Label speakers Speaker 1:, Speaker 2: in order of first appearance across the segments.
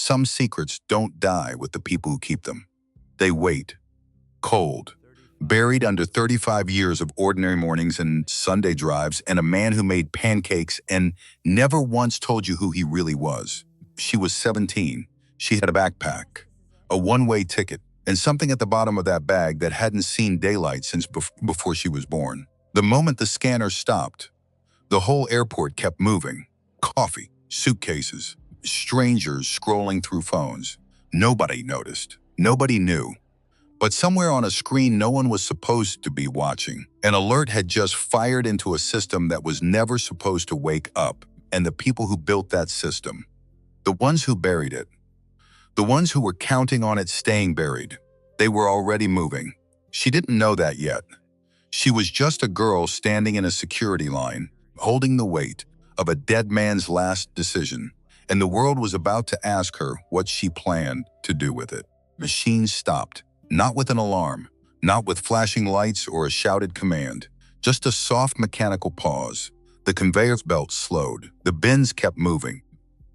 Speaker 1: Some secrets don't die with the people who keep them. They wait, cold, buried under 35 years of ordinary mornings and Sunday drives, and a man who made pancakes and never once told you who he really was. She was 17. She had a backpack, a one-way ticket, and something at the bottom of that bag that hadn't seen daylight since before she was born. The moment the scanner stopped, the whole airport kept moving. Coffee, suitcases, strangers scrolling through phones. Nobody noticed. Nobody knew. But somewhere on a screen no one was supposed to be watching. An alert had just fired into a system that was never supposed to wake up, and the people who built that system, the ones who buried it, the ones who were counting on it staying buried, they were already moving. She didn't know that yet. She was just a girl standing in a security line, holding the weight of a dead man's last decision, and the world was about to ask her what she planned to do with it. Machines stopped, not with an alarm, not with flashing lights or a shouted command, just a soft mechanical pause. The conveyor belt slowed, the bins kept moving.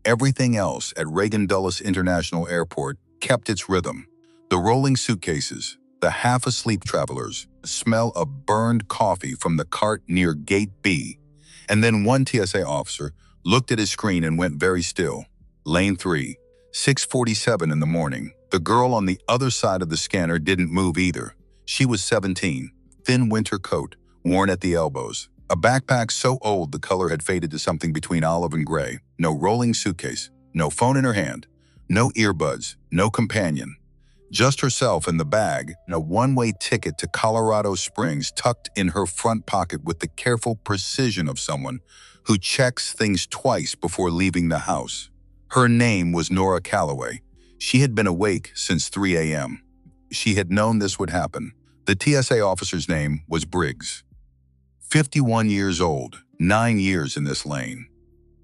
Speaker 1: Everything else at Reagan Dulles International Airport kept its rhythm. The rolling suitcases, the half-asleep travelers, the smell of burned coffee from the cart near Gate B. And then one TSA officer looked at his screen and went very still. Lane 3, 6:47 in the morning. The girl on the other side of the scanner didn't move either. She was 17, thin winter coat, worn at the elbows. A backpack so old the color had faded to something between olive and gray. No rolling suitcase, no phone in her hand, no earbuds, no companion. Just herself and the bag, and a one-way ticket to Colorado Springs tucked in her front pocket with the careful precision of someone who checks things twice before leaving the house. Her name was Nora Calloway. She had been awake since 3 a.m. She had known this would happen. The TSA officer's name was Briggs. 51 years old, 9 years in this lane.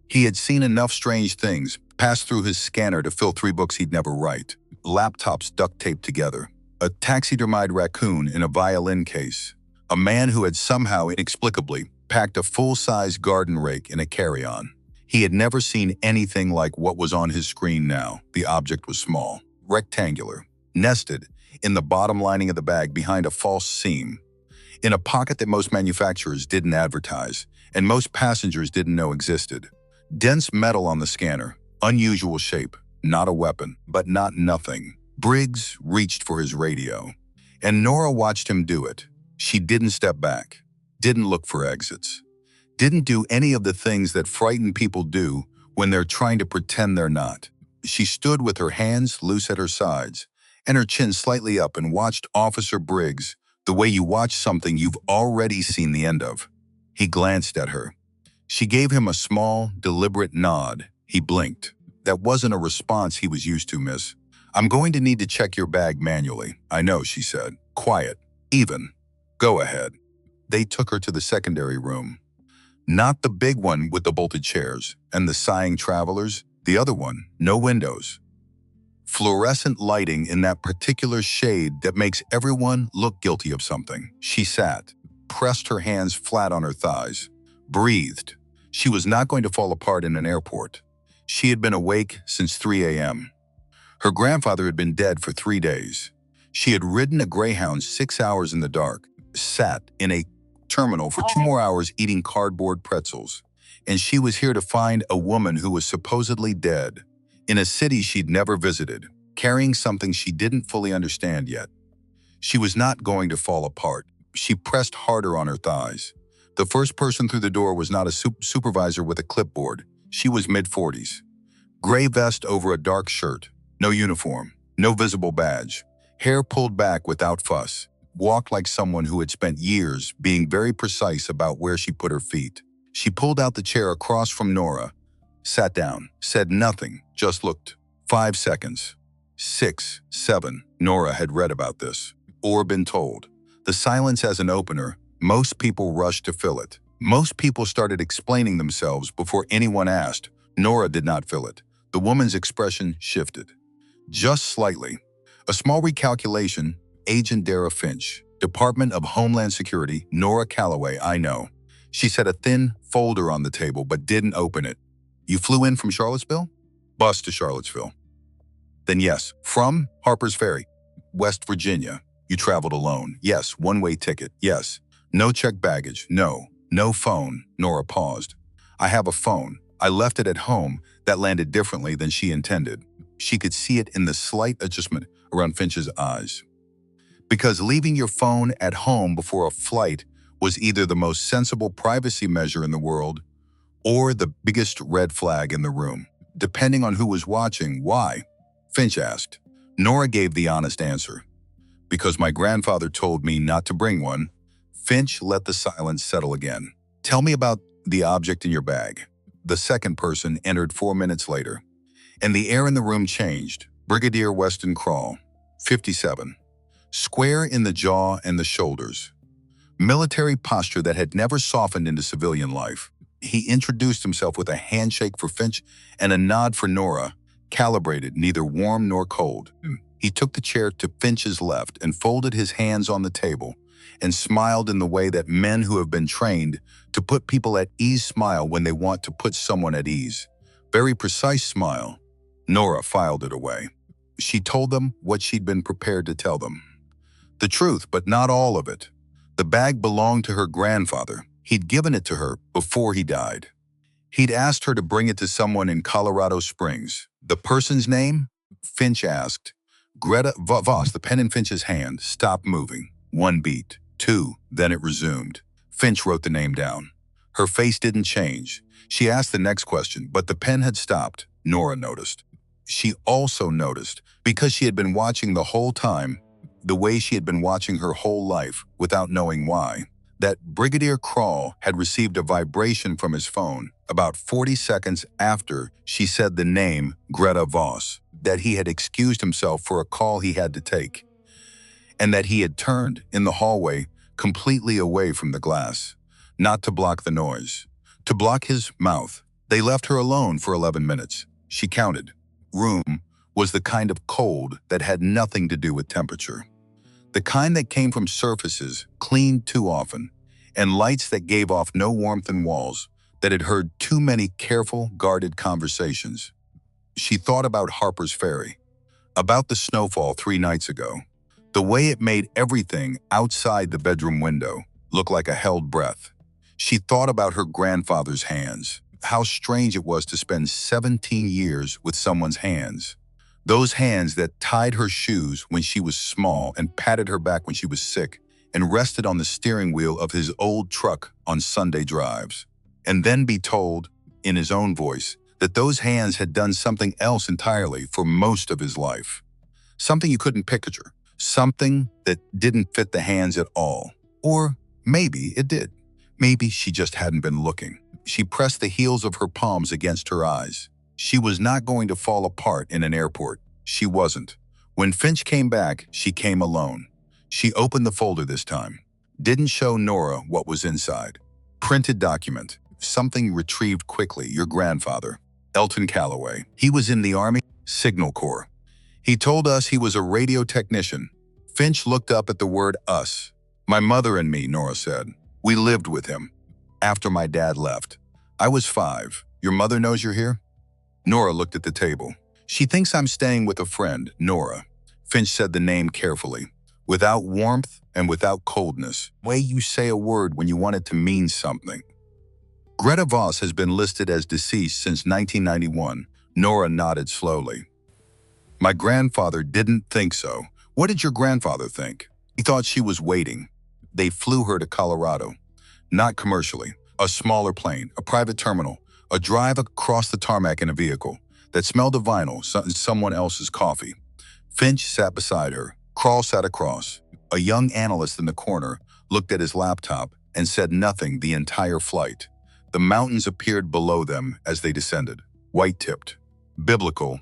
Speaker 1: He had seen enough strange things pass through his scanner to fill 3 books he'd never write. Laptops duct taped together, a taxidermied raccoon in a violin case, a man who had somehow inexplicably packed a full-size garden rake in a carry-on. He had never seen anything like what was on his screen now. The object was small, rectangular, nested in the bottom lining of the bag behind a false seam, in a pocket that most manufacturers didn't advertise and most passengers didn't know existed. Dense metal on the scanner, unusual shape, not a weapon, but not nothing. Briggs reached for his radio, and Nora watched him do it. She didn't step back, didn't look for exits, didn't do any of the things that frightened people do when they're trying to pretend they're not. She stood with her hands loose at her sides and her chin slightly up and watched Officer Briggs the way you watch something you've already seen the end of. He glanced at her. She gave him a small, deliberate nod. He blinked. That wasn't a response he was used to, miss. I'm going to need to check your bag manually. I know, she said. Quiet. Even. Go ahead. They took her to the secondary room. Not the big one with the bolted chairs and the sighing travelers. The other one, no windows. Fluorescent lighting in that particular shade that makes everyone look guilty of something. She sat, pressed her hands flat on her thighs, breathed. She was not going to fall apart in an airport. She had been awake since 3 a.m. Her grandfather had been dead for 3 days. She had ridden a Greyhound 6 hours in the dark, sat in a terminal for 2 more hours eating cardboard pretzels, and she was here to find a woman who was supposedly dead, in a city she'd never visited, carrying something she didn't fully understand yet. She was not going to fall apart. She pressed harder on her thighs. The first person through the door was not a supervisor with a clipboard. She was mid-40s. Gray vest over a dark shirt. No uniform. No visible badge. Hair pulled back without fuss. Walked like someone who had spent years being very precise about where she put her feet. She pulled out the chair across from Nora, sat down, said nothing, just looked. 5 seconds. 6, 7. Nora had read about this, or been told. The silence as an opener, most people rushed to fill it. Most people started explaining themselves before anyone asked. Nora did not fill it. The woman's expression shifted. Just slightly. A small recalculation, Agent Dara Finch, Department of Homeland Security, Nora Calloway, I know. She set a thin folder on the table but didn't open it. You flew in from Charlottesville? Bus to Charlottesville. Then yes. From Harper's Ferry, West Virginia. You traveled alone. Yes. One-way ticket. Yes. No checked baggage. No. No phone. Nora paused. I have a phone. I left it at home. That landed differently than she intended. She could see it in the slight adjustment around Finch's eyes. Because leaving your phone at home before a flight was either the most sensible privacy measure in the world or the biggest red flag in the room, depending on who was watching. Why? Finch asked. Nora gave the honest answer. Because my grandfather told me not to bring one. Finch let the silence settle again. Tell me about the object in your bag. The second person entered 4 minutes later, and the air in the room changed. Brigadier Weston Crawl, 57. Square in the jaw and the shoulders. Military posture that had never softened into civilian life. He introduced himself with a handshake for Finch and a nod for Nora, calibrated, neither warm nor cold. He took the chair to Finch's left and folded his hands on the table and smiled in the way that men who have been trained to put people at ease smile when they want to put someone at ease. Very precise smile. Nora filed it away. She told them what she'd been prepared to tell them. The truth, but not all of it. The bag belonged to her grandfather. He'd given it to her before he died. He'd asked her to bring it to someone in Colorado Springs. The person's name? Finch asked. Greta Voss. The pen in Finch's hand stopped moving. 1 beat. 2. Then it resumed. Finch wrote the name down. Her face didn't change. She asked the next question, but the pen had stopped. Nora noticed. She also noticed, because she had been watching the whole time, the way she had been watching her whole life without knowing why, that Brigadier Crawl had received a vibration from his phone about 40 seconds after she said the name Greta Voss, that he had excused himself for a call he had to take, and that he had turned in the hallway completely away from the glass, not to block the noise, to block his mouth. They left her alone for 11 minutes. She counted. Room was the kind of cold that had nothing to do with temperature. The kind that came from surfaces cleaned too often, and lights that gave off no warmth in walls, that had heard too many careful, guarded conversations. She thought about Harper's Ferry, about the snowfall 3 nights ago, the way it made everything outside the bedroom window look like a held breath. She thought about her grandfather's hands, how strange it was to spend 17 years with someone's hands. Those hands that tied her shoes when she was small and patted her back when she was sick and rested on the steering wheel of his old truck on Sunday drives. And then be told, in his own voice, that those hands had done something else entirely for most of his life. Something you couldn't picture. Something that didn't fit the hands at all. Or maybe it did. Maybe she just hadn't been looking. She pressed the heels of her palms against her eyes. She was not going to fall apart in an airport. She wasn't. When Finch came back, she came alone. She opened the folder this time. Didn't show Nora what was inside. Printed document. Something retrieved quickly. Your grandfather, Elton Calloway. He was in the Army Signal Corps. He told us he was a radio technician. Finch looked up at the word us. My mother and me, Nora said. We lived with him. After my dad left. I was 5. Your mother knows you're here? Nora looked at the table. She thinks I'm staying with a friend, Nora. Finch said the name carefully, without warmth and without coldness. The way you say a word when you want it to mean something. Greta Voss has been listed as deceased since 1991. Nora nodded slowly. My grandfather didn't think so. What did your grandfather think? He thought she was waiting. They flew her to Colorado. Not commercially. A smaller plane, a private terminal, a drive across the tarmac in a vehicle that smelled of vinyl, someone else's coffee. Finch sat beside her. Crawl sat across. A young analyst in the corner looked at his laptop and said nothing the entire flight. The mountains appeared below them as they descended, white-tipped, biblical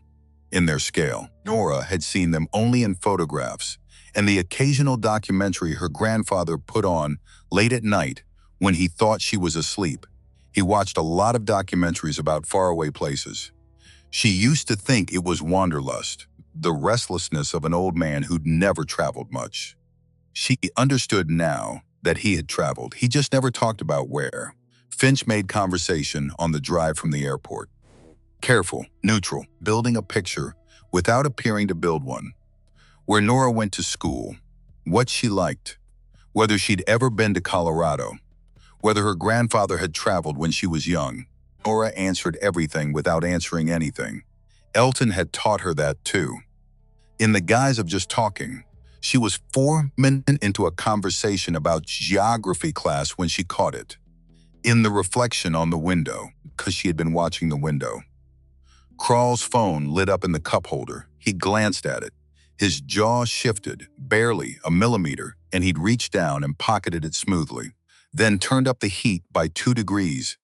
Speaker 1: in their scale. Nora had seen them only in photographs and the occasional documentary her grandfather put on late at night when he thought she was asleep. He watched a lot of documentaries about faraway places. She used to think it was wanderlust, the restlessness of an old man who'd never traveled much. She understood now that he had traveled. He just never talked about where. Finch made conversation on the drive from the airport. Careful, neutral, building a picture without appearing to build one. Where Nora went to school, what she liked, whether she'd ever been to Colorado, whether her grandfather had traveled when she was young. Nora answered everything without answering anything. Elton had taught her that too. In the guise of just talking, she was 4 minutes into a conversation about geography class when she caught it. In the reflection on the window, because she had been watching the window. Crawl's phone lit up in the cup holder. He glanced at it. His jaw shifted, barely a millimeter, and he'd reached down and pocketed it smoothly. Then turned up the heat by 2 degrees.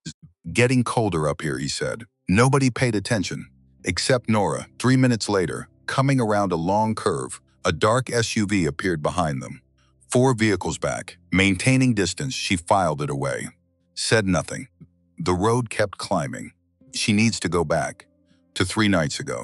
Speaker 1: Getting colder up here, he said. Nobody paid attention, except Nora. 3 minutes later, coming around a long curve, a dark SUV appeared behind them. 4 vehicles back. Maintaining distance, she filed it away. Said nothing. The road kept climbing. She needs to go back. To 3 nights ago.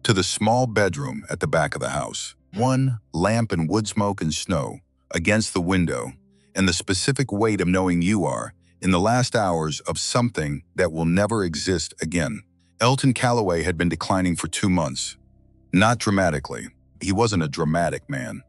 Speaker 1: To the small bedroom at the back of the house. One lamp and wood smoke and snow against the window, and the specific weight of knowing you are in the last hours of something that will never exist again. Elton Calloway had been declining for 2 months. Not dramatically. He wasn't a dramatic man.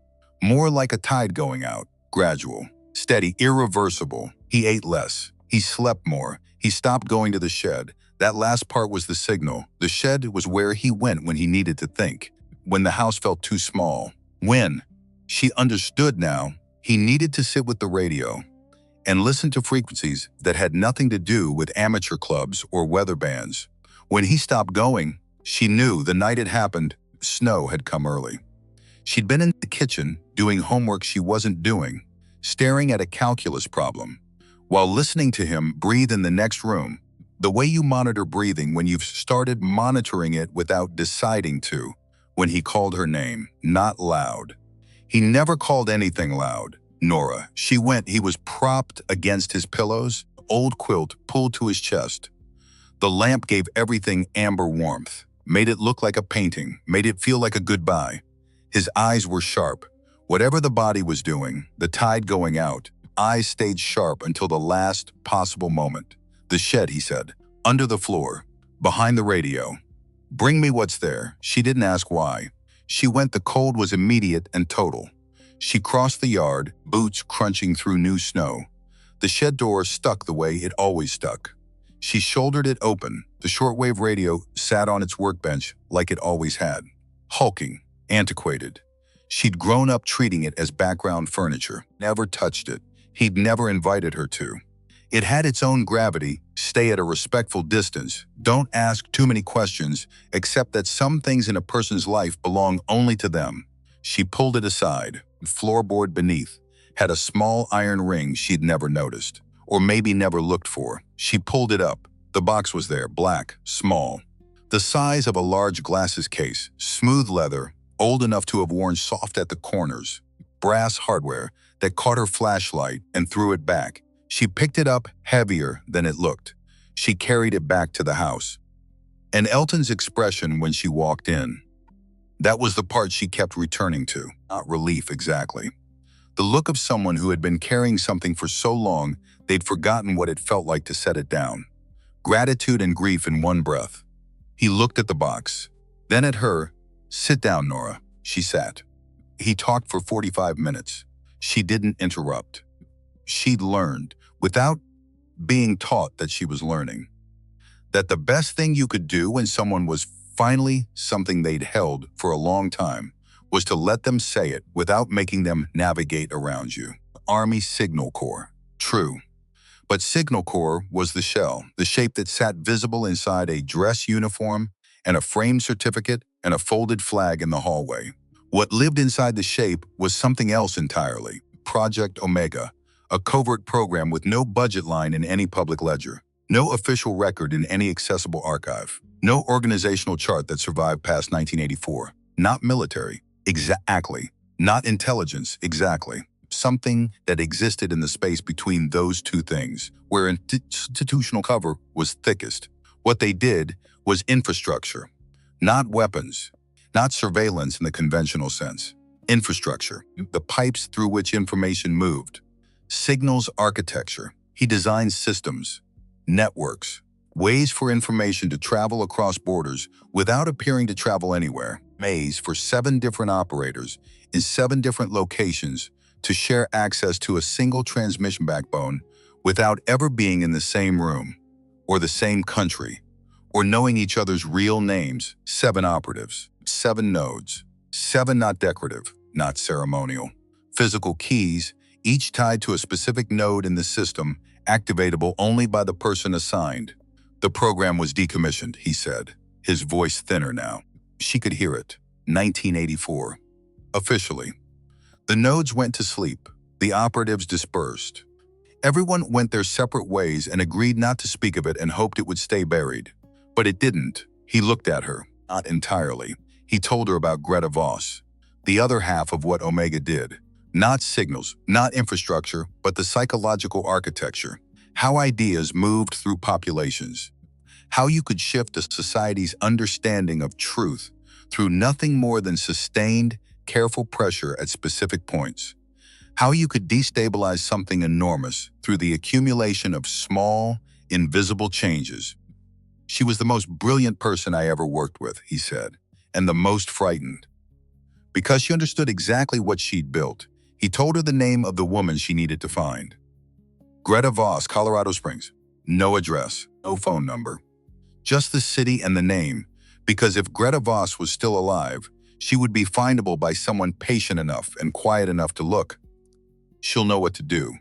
Speaker 1: More like a tide going out. Gradual. Steady. Irreversible. He ate less. He slept more. He stopped going to the shed. That last part was the signal. The shed was where he went when he needed to think. When the house felt too small. When, she understood now, he needed to sit with the radio and listen to frequencies that had nothing to do with amateur clubs or weather bands. When he stopped going, she knew the night it happened, snow had come early. She'd been in the kitchen doing homework she wasn't doing, staring at a calculus problem, while listening to him breathe in the next room. The way you monitor breathing when you've started monitoring it without deciding to, when he called her name, not loud. He never called anything loud. Nora. She went. He was propped against his pillows, old quilt pulled to his chest. The lamp gave everything amber warmth, made it look like a painting, made it feel like a goodbye. His eyes were sharp. Whatever the body was doing, the tide going out, eyes stayed sharp until the last possible moment. The shed, he said. Under the floor. Behind the radio. Bring me what's there. She didn't ask why. She went. The cold was immediate and total. She crossed the yard, boots crunching through new snow. The shed door stuck the way it always stuck. She shouldered it open. The shortwave radio sat on its workbench like it always had. Hulking, antiquated. She'd grown up treating it as background furniture, never touched it. He'd never invited her to. It had its own gravity. Stay at a respectful distance. Don't ask too many questions, except that some things in a person's life belong only to them. She pulled it aside. The floorboard beneath had a small iron ring she'd never noticed, or maybe never looked for. She pulled it up. The box was there, black, small. The size of a large glasses case, smooth leather, old enough to have worn soft at the corners. Brass hardware that caught her flashlight and threw it back. She picked it up, heavier than it looked. She carried it back to the house. And Elton's expression when she walked in. That was the part she kept returning to. Not relief exactly. The look of someone who had been carrying something for so long they'd forgotten what it felt like to set it down. Gratitude and grief in one breath. He looked at the box, then at her. Sit down, Nora. She sat. He talked for 45 minutes. She didn't interrupt. She'd learned, without being taught that she was learning, that the best thing you could do when someone was finally something they'd held for a long time was to let them say it without making them navigate around you. Army Signal Corps. True. But Signal Corps was the shell, the shape that sat visible inside a dress uniform and a framed certificate and a folded flag in the hallway. What lived inside the shape was something else entirely. Project Omega, a covert program with no budget line in any public ledger, no official record in any accessible archive, no organizational chart that survived past 1984. Not military, exactly. Not intelligence, exactly. Something that existed in the space between those two things, where institutional cover was thickest. What they did was infrastructure, not weapons, not surveillance in the conventional sense. Infrastructure, the pipes through which information moved. Signals architecture. He designed systems, networks, Ways for information to travel across borders without appearing to travel anywhere. Maze for 7 different operators in 7 different locations to share access to a single transmission backbone without ever being in the same room, or the same country, or knowing each other's real names. 7 operatives, 7 nodes, 7 not decorative, not ceremonial. Physical keys, each tied to a specific node in the system, activatable only by the person assigned. The program was decommissioned, he said, his voice thinner now. She could hear it. 1984. Officially. The nodes went to sleep. The operatives dispersed. Everyone went their separate ways and agreed not to speak of it and hoped it would stay buried. But it didn't. He looked at her. Not entirely. He told her about Greta Voss, the other half of what Omega did. Not signals, not infrastructure, but the psychological architecture. How ideas moved through populations. How you could shift a society's understanding of truth through nothing more than sustained, careful pressure at specific points. How you could destabilize something enormous through the accumulation of small, invisible changes. She was the most brilliant person I ever worked with, he said, and the most frightened. Because she understood exactly what she'd built, he told her the name of the woman she needed to find. Greta Voss, Colorado Springs. No address, no phone number. Just the city and the name, because if Greta Voss was still alive, she would be findable by someone patient enough and quiet enough to look. She'll know what to do.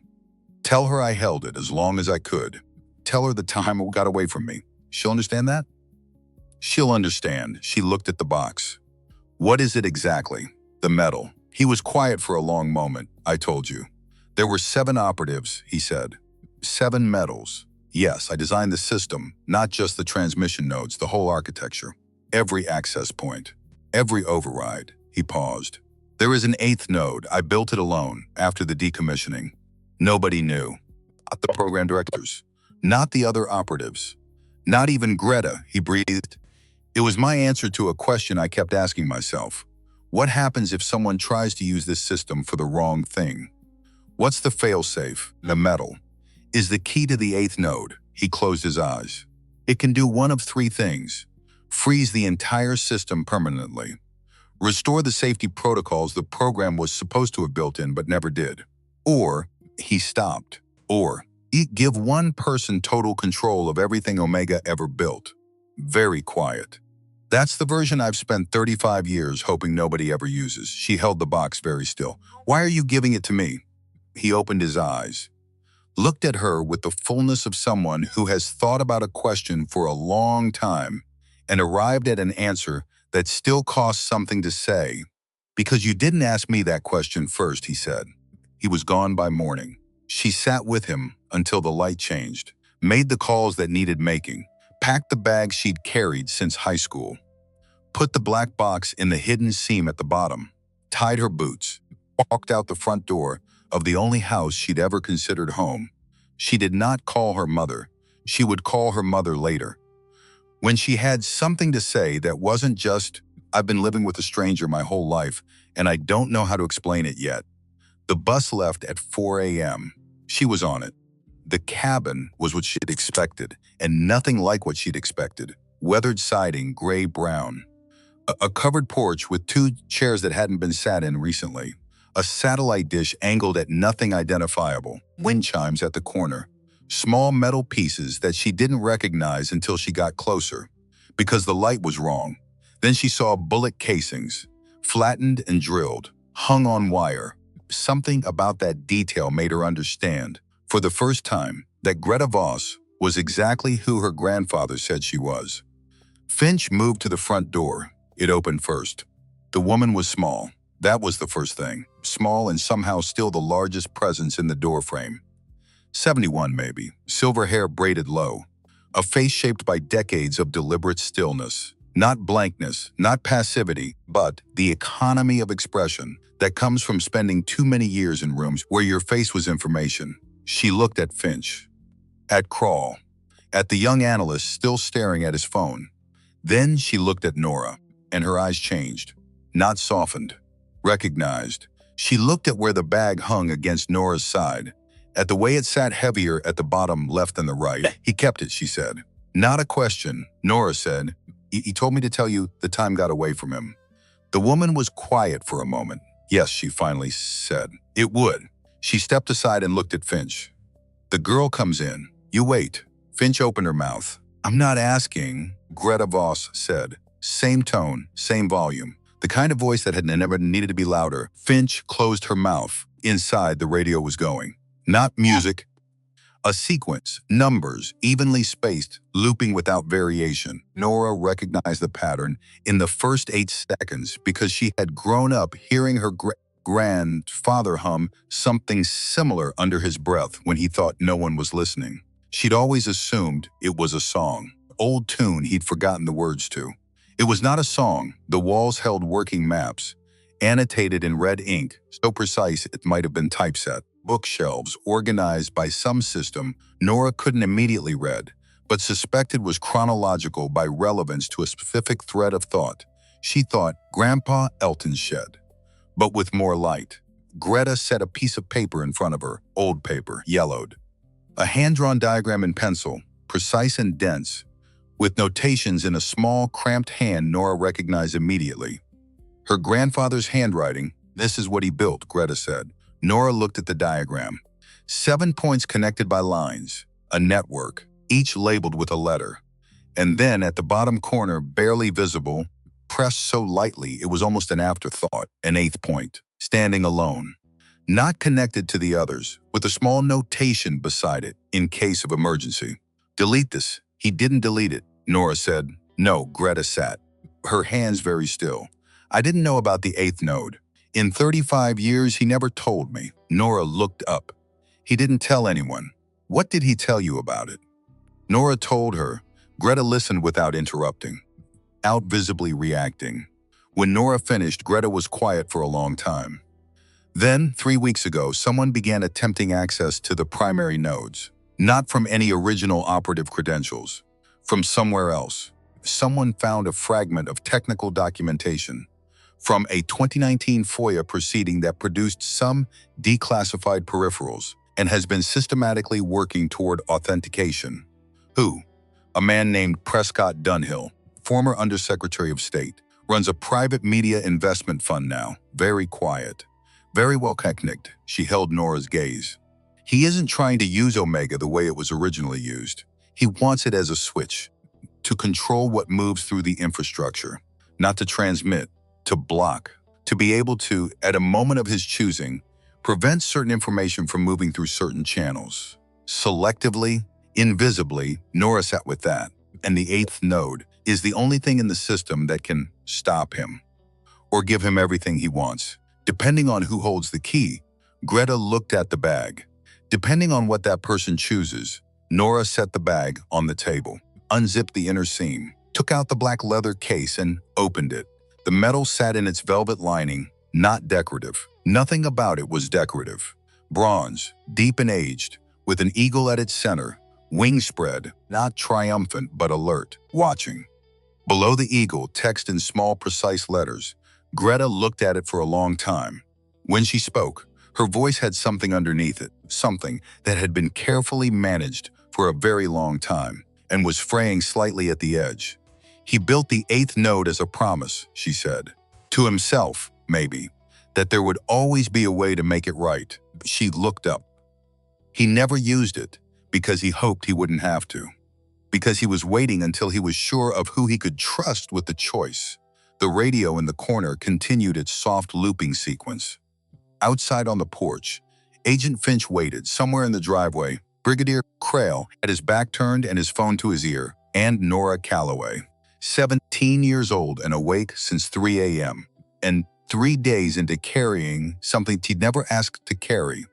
Speaker 1: Tell her I held it as long as I could. Tell her the time got away from me. She'll understand that? She'll understand. She looked at the box. What is it exactly? The metal. He was quiet for a long moment. I told you. There were 7 operatives, he said. 7 metals. Yes, I designed the system, not just the transmission nodes, the whole architecture. Every access point. Every override. He paused. There is an 8th node. I built it alone after the decommissioning. Nobody knew. Not the program directors. Not the other operatives. Not even Greta, he breathed. It was my answer to a question I kept asking myself. What happens if someone tries to use this system for the wrong thing? What's the failsafe, the metal? Is the key to the 8th node. He closed his eyes. It can do one of 3 things. Freeze the entire system permanently. Restore the safety protocols the program was supposed to have built in but never did. Or, he stopped. Or, give one person total control of everything Omega ever built. Very quiet. That's the version I've spent 35 years hoping nobody ever uses. She held the box very still. Why are you giving it to me? He opened his eyes, looked at her with the fullness of someone who has thought about a question for a long time and arrived at an answer that still costs something to say. Because you didn't ask me that question first, he said. He was gone by morning. She sat with him until the light changed, made the calls that needed making, packed the bags she'd carried since high school, put the black box in the hidden seam at the bottom, tied her boots, walked out the front door of the only house she'd ever considered home. She did not call her mother. She would call her mother later. When she had something to say that wasn't just, I've been living with a stranger my whole life, and I don't know how to explain it yet. The bus left at 4 a.m. She was on it. The cabin was what she'd expected, and nothing like what she'd expected. Weathered siding, gray-brown. A covered porch with 2 chairs that hadn't been sat in recently. A satellite dish angled at nothing identifiable. Wind chimes at the corner. Small metal pieces that she didn't recognize until she got closer, because the light was wrong. Then she saw bullet casings, flattened and drilled, hung on wire. Something about that detail made her understand, for the first time, that Greta Voss was exactly who her grandfather said she was. Finch moved to the front door. It opened first. The woman was small. That was the first thing. Small and somehow still the largest presence in the doorframe. 71 maybe, silver hair braided low. A face shaped by decades of deliberate stillness. Not blankness, not passivity, but the economy of expression that comes from spending too many years in rooms where your face was information. She looked at Finch, at Crawl, at the young analyst still staring at his phone. Then she looked at Nora, and her eyes changed, not softened, recognized. She looked at where the bag hung against Nora's side, at the way it sat heavier at the bottom left than the right. He kept it, she said. Not a question, Nora said. He told me to tell you the time got away from him. The woman was quiet for a moment. Yes, she finally said. It would. She stepped aside and looked at Finch. The girl comes in. You wait. Finch opened her mouth. I'm not asking, Greta Voss said. Same tone, same volume. The kind of voice that had never needed to be louder. Finch closed her mouth. Inside, the radio was going. Not music. A sequence, numbers, evenly spaced, looping without variation. Nora recognized the pattern in the first 8 seconds because she had grown up hearing her grandfather hum something similar under his breath when he thought no one was listening. She'd always assumed it was a song, old tune he'd forgotten the words to. It was not a song. The walls held working maps, annotated in red ink, so precise it might have been typeset. Bookshelves organized by some system Nora couldn't immediately read, but suspected was chronological by relevance to a specific thread of thought. She thought Grandpa Elton's shed, but with more light. Greta set a piece of paper in front of her, old paper, yellowed. A hand-drawn diagram in pencil, precise and dense, with notations in a small, cramped hand Nora recognized immediately. Her grandfather's handwriting. This is what he built, Greta said. Nora looked at the diagram. 7 points connected by lines, a network, each labeled with a letter. And then at the bottom corner, barely visible, pressed so lightly it was almost an afterthought, an 8th point, standing alone. Not connected to the others, with a small notation beside it, in case of emergency. Delete this. He didn't delete it, Nora said. No, Greta sat, her hands very still. I didn't know about the 8th node. In 35 years, he never told me. Nora looked up. He didn't tell anyone. What did he tell you about it? Nora told her. Greta listened without interrupting, out visibly reacting. When Nora finished, Greta was quiet for a long time. Then, 3 weeks ago, someone began attempting access to the primary nodes. Not from any original operative credentials. From somewhere else. Someone found a fragment of technical documentation from a 2019 FOIA proceeding that produced some declassified peripherals and has been systematically working toward authentication. Who? A man named Prescott Dunhill, former Undersecretary of State, runs a private media investment fund now, very quiet. Very well connected, she held Nora's gaze. He isn't trying to use Omega the way it was originally used. He wants it as a switch, to control what moves through the infrastructure, not to transmit, to block, to be able to, at a moment of his choosing, prevent certain information from moving through certain channels. Selectively, invisibly, Nora sat with that, and the 8th node is the only thing in the system that can stop him, or give him everything he wants. Depending on who holds the key, Greta looked at the bag. Depending on what that person chooses, Nora set the bag on the table, unzipped the inner seam, took out the black leather case and opened it. The metal sat in its velvet lining, not decorative. Nothing about it was decorative. Bronze, deep and aged, with an eagle at its center, wings spread, not triumphant but alert, watching. Below the eagle, text in small, precise letters. Greta looked at it for a long time. When she spoke, her voice had something underneath it, something that had been carefully managed for a very long time and was fraying slightly at the edge. He built the 8th node as a promise, she said. To himself, maybe, that there would always be a way to make it right. She looked up. He never used it because he hoped he wouldn't have to. Because he was waiting until he was sure of who he could trust with the choice. The radio in the corner continued its soft looping sequence. Outside on the porch, Agent Finch waited somewhere in the driveway. Brigadier Crail had his back turned and his phone to his ear, and Nora Calloway. 17 years old and awake since 3 a.m., and 3 days into carrying something he'd never asked to carry,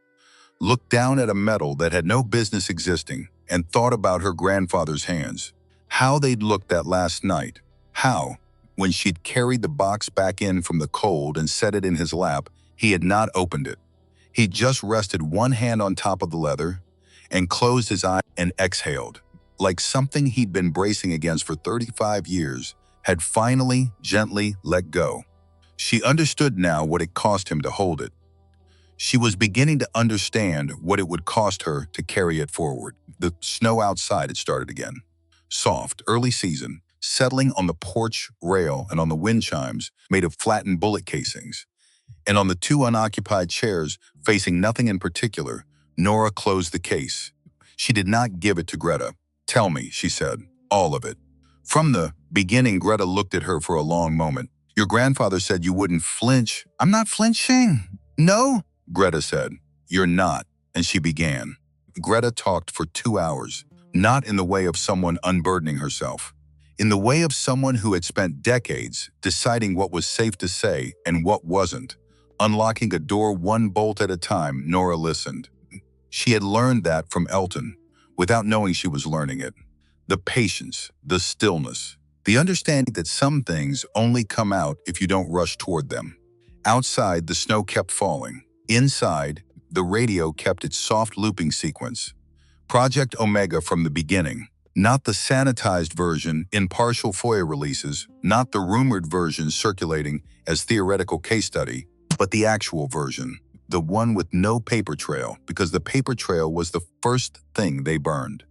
Speaker 1: looked down at a metal that had no business existing and thought about her grandfather's hands. How they'd looked that last night. How, when she'd carried the box back in from the cold and set it in his lap, he had not opened it. He'd just rested one hand on top of the leather and closed his eye and exhaled. Like something he'd been bracing against for 35 years, had finally, gently let go. She understood now what it cost him to hold it. She was beginning to understand what it would cost her to carry it forward. The snow outside had started again. soft, early season, settling on the porch rail and on the wind chimes made of flattened bullet casings. And on the two unoccupied chairs, facing nothing in particular, Nora closed the case. She did not give it to Greta. "Tell me," she said, "all of it." From the beginning, Greta looked at her for a long moment. "Your grandfather said you wouldn't flinch." "I'm not flinching." "No," Greta said. "You're not." And she began. Greta talked for 2 hours, not in the way of someone unburdening herself, in the way of someone who had spent decades deciding what was safe to say and what wasn't. Unlocking a door one bolt at a time, Nora listened. She had learned that from Elton, without knowing she was learning it. The patience, the stillness, the understanding that some things only come out if you don't rush toward them. Outside, the snow kept falling. Inside, the radio kept its soft looping sequence. Project Omega from the beginning. Not the sanitized version in partial FOIA releases, not the rumored version circulating as theoretical case study, but the actual version. The one with no paper trail, because the paper trail was the first thing they burned.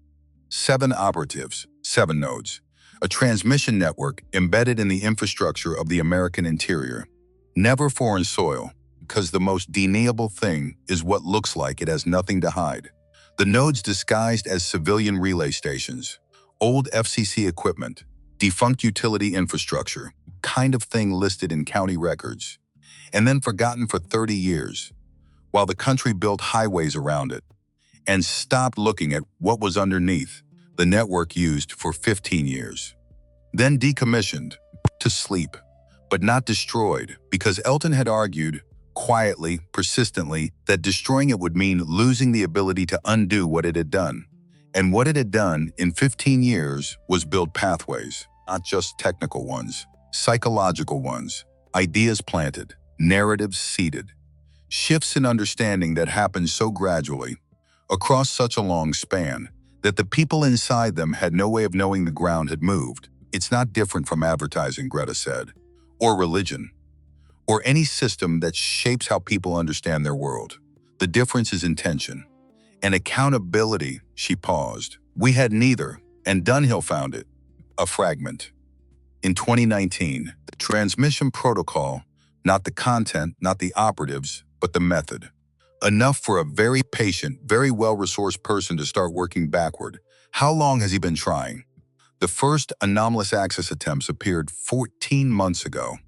Speaker 1: 7 operatives, 7 nodes. A transmission network embedded in the infrastructure of the American interior. Never foreign soil, because the most deniable thing is what looks like it has nothing to hide. The nodes disguised as civilian relay stations. Old FCC equipment, defunct utility infrastructure, kind of thing listed in county records. And then forgotten for 30 years, while the country built highways around it, and stopped looking at what was underneath, the network used for 15 years. Then decommissioned, to sleep, but not destroyed, because Elton had argued, quietly, persistently, that destroying it would mean losing the ability to undo what it had done. And what it had done in 15 years was build pathways, not just technical ones, psychological ones, ideas planted, narratives seeded, shifts in understanding that happened so gradually, across such a long span, that the people inside them had no way of knowing the ground had moved. It's not different from advertising, Greta said, or religion, or any system that shapes how people understand their world. The difference is intention. And accountability, she paused. We had neither, and Dunhill found it, a fragment. In 2019, the transmission protocol, not the content, not the operatives, but the method. Enough for a very patient, very well-resourced person to start working backward. How long has he been trying? The first anomalous access attempts appeared 14 months ago.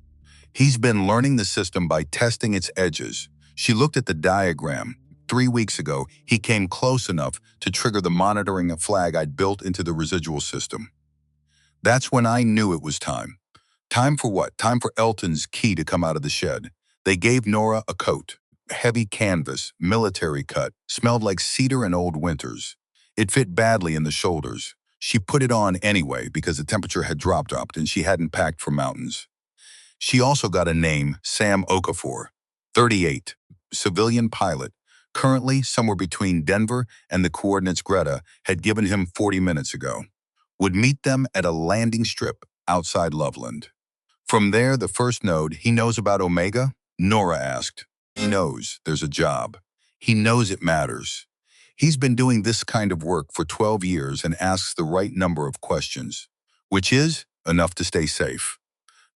Speaker 1: He's been learning the system by testing its edges. She looked at the diagram. 3 weeks ago, he came close enough to trigger the monitoring flag I'd built into the residual system. That's when I knew it was time. Time for what? Time for Elton's key to come out of the shed. They gave Nora a coat. Heavy canvas, military cut, smelled like cedar and old winters. It fit badly in the shoulders. She put it on anyway because the temperature had dropped and she hadn't packed for mountains. She also got a name, Sam Okafor, 38, civilian pilot, currently somewhere between Denver and the coordinates Greta had given him 40 minutes ago. Would meet them at a landing strip outside Loveland. From there, the first node, he knows about Omega? Nora asked. He knows there's a job. He knows it matters. He's been doing this kind of work for 12 years and asks the right number of questions, which is enough to stay safe.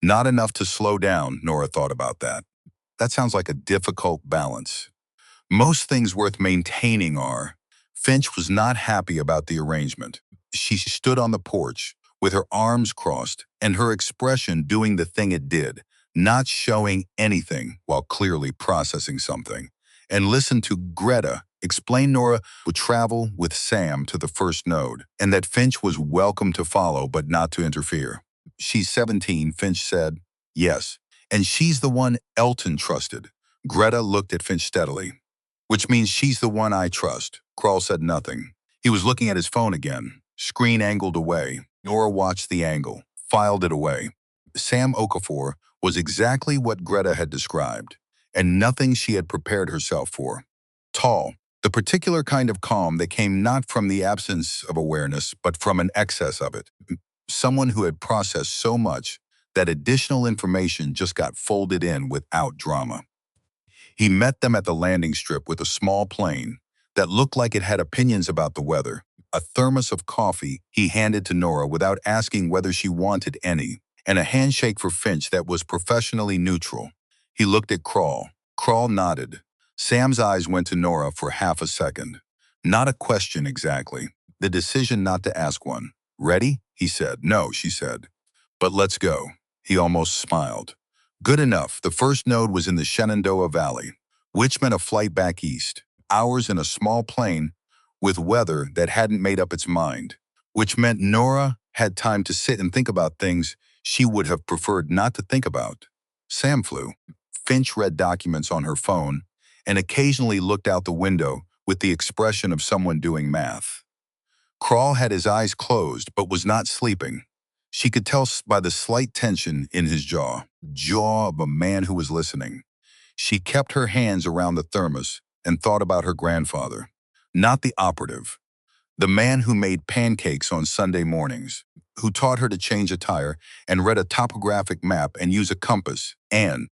Speaker 1: Not enough to slow down, Nora thought about that. That sounds like a difficult balance. Most things worth maintaining are. Finch was not happy about the arrangement. She stood on the porch, with her arms crossed and her expression doing the thing it did, not showing anything while clearly processing something, and listened to Greta explain Nora would travel with Sam to the first node, and that Finch was welcome to follow but not to interfere. She's 17, Finch said. Yes, and she's the one Elton trusted. Greta looked at Finch steadily. Which means she's the one I trust. Kroll said nothing. He was looking at his phone again, screen angled away. Nora watched the angle, filed it away. Sam Okafor was exactly what Greta had described, and nothing she had prepared herself for. Tall, the particular kind of calm that came not from the absence of awareness, but from an excess of it. Someone who had processed so much that additional information just got folded in without drama. He met them at the landing strip with a small plane that looked like it had opinions about the weather. a thermos of coffee he handed to Nora without asking whether she wanted any, and a handshake for Finch that was professionally neutral. He looked at Crawl. Crawl nodded. Sam's eyes went to Nora for half a second. Not a question exactly. The decision not to ask one. Ready? He said. No, she said. But let's go. He almost smiled. Good enough. The first node was in the Shenandoah Valley, which meant a flight back east. Hours in a small plane with weather that hadn't made up its mind, which meant Nora had time to sit and think about things she would have preferred not to think about. Sam flew. Finch read documents on her phone and occasionally looked out the window with the expression of someone doing math. Crawl had his eyes closed but was not sleeping. She could tell by the slight tension in his jaw of a man who was listening. She kept her hands around the thermos and thought about her grandfather. Not the operative. The man who made pancakes on Sunday mornings, who taught her to change a tire and read a topographic map and use a compass, and,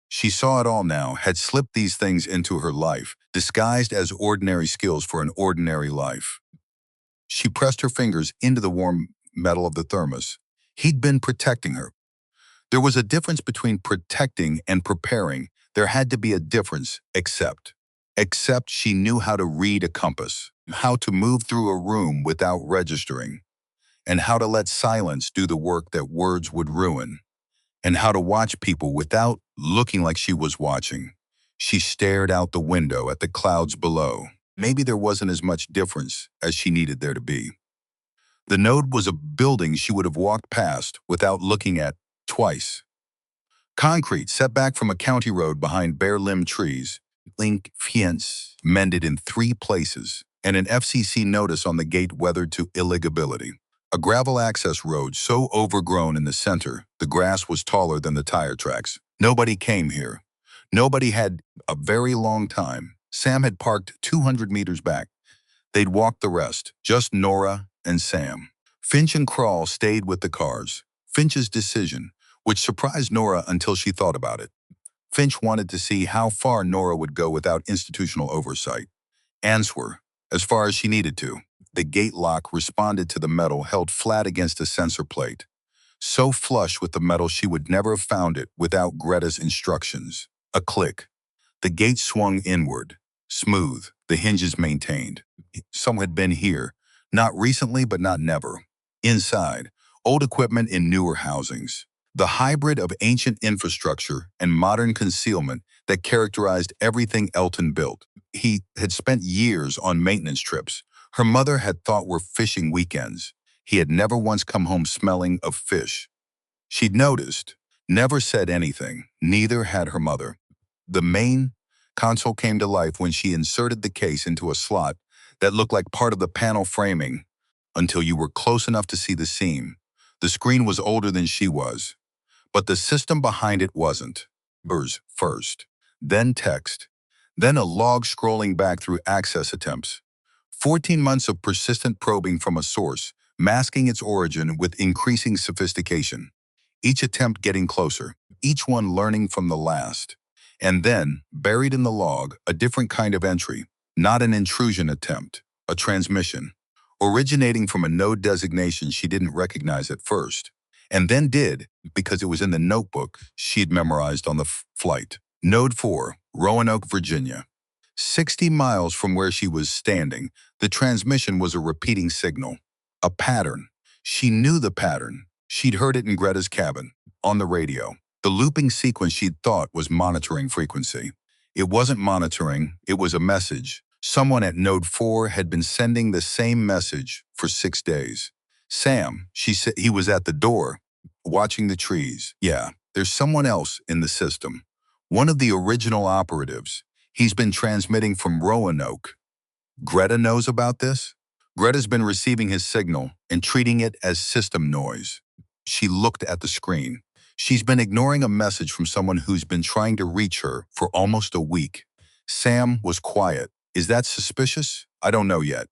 Speaker 1: she saw it all now, had slipped these things into her life, disguised as ordinary skills for an ordinary life. She pressed her fingers into the warm metal of the thermos. He'd been protecting her. There was a difference between protecting and preparing. There had to be a difference, except she knew how to read a compass, how to move through a room without registering, and how to let silence do the work that words would ruin, and how to watch people without looking like she was watching. She stared out the window at the clouds below. Maybe there wasn't as much difference as she needed there to be. The node was a building she would have walked past without looking at twice. Concrete set back from a county road behind bare-limbed trees, link fence mended in 3 places, and an FCC notice on the gate weathered to illegability. A gravel access road so overgrown in the center, the grass was taller than the tire tracks. Nobody came here. Nobody had a very long time. Sam had parked 200 meters back. They'd walked the rest, just Nora and Sam. Finch and Crawl stayed with the cars. Finch's decision, which surprised Nora until she thought about it. Finch wanted to see how far Nora would go without institutional oversight. Answer, as far as she needed to. The gate lock responded to the metal held flat against a sensor plate. So flush with the metal she would never have found it without Greta's instructions. A click. The gate swung inward. Smooth, the hinges maintained. Someone had been here. Not recently, but not never. Inside, old equipment in newer housings. The hybrid of ancient infrastructure and modern concealment that characterized everything Elton built. He had spent years on maintenance trips. Her mother had thought were fishing weekends. He had never once come home smelling of fish. She'd noticed, never said anything. Neither had her mother. The main console came to life when she inserted the case into a slot that looked like part of the panel framing until you were close enough to see the seam. The screen was older than she was, but the system behind it wasn't. Numbers first, then text, then a log scrolling back through access attempts. 14 months of persistent probing from a source, masking its origin with increasing sophistication. Each attempt getting closer, each one learning from the last. And then, buried in the log, a different kind of entry, not an intrusion attempt, a transmission, originating from a node designation she didn't recognize at first, and then did because it was in the notebook she'd memorized on the flight. Node 4, Roanoke, Virginia. 60 miles from where she was standing, the transmission was a repeating signal, a pattern. She knew the pattern. She'd heard it in Greta's cabin, on the radio. The looping sequence she'd thought was monitoring frequency. It wasn't monitoring, it was a message. Someone at Node 4 had been sending the same message for 6 days. Sam, she said, he was at the door, watching the trees. Yeah, there's someone else in the system. One of the original operatives. He's been transmitting from Roanoke. Greta knows about this? Greta's been receiving his signal and treating it as system noise. She looked at the screen. She's been ignoring a message from someone who's been trying to reach her for almost a week. Sam was quiet. Is that suspicious? I don't know yet.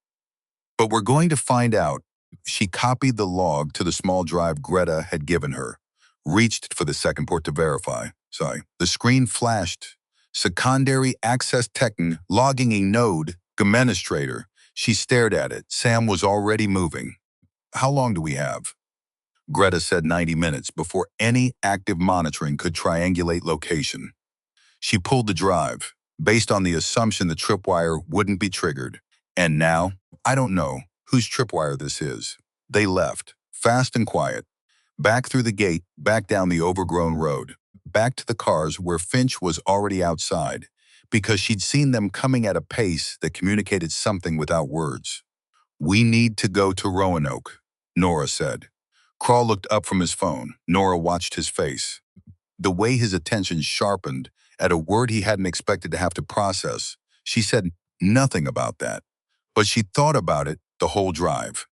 Speaker 1: But we're going to find out. She copied the log to the small drive Greta had given her, reached for the second port to verify. The screen flashed. Secondary access techn logging a node administrator. She stared at it. Sam was already moving. How long do we have? Greta said 90 minutes before any active monitoring could triangulate location. She pulled the drive, based on the assumption the tripwire wouldn't be triggered. And now, I don't know whose tripwire this is. They left, fast and quiet, back through the gate, back down the overgrown road, back to the cars where Finch was already outside, because she'd seen them coming at a pace that communicated something without words. We need to go to Roanoke, Nora said. Crawl looked up from his phone. Nora watched his face. The way his attention sharpened at a word he hadn't expected to have to process. She said nothing about that, but she thought about it the whole drive.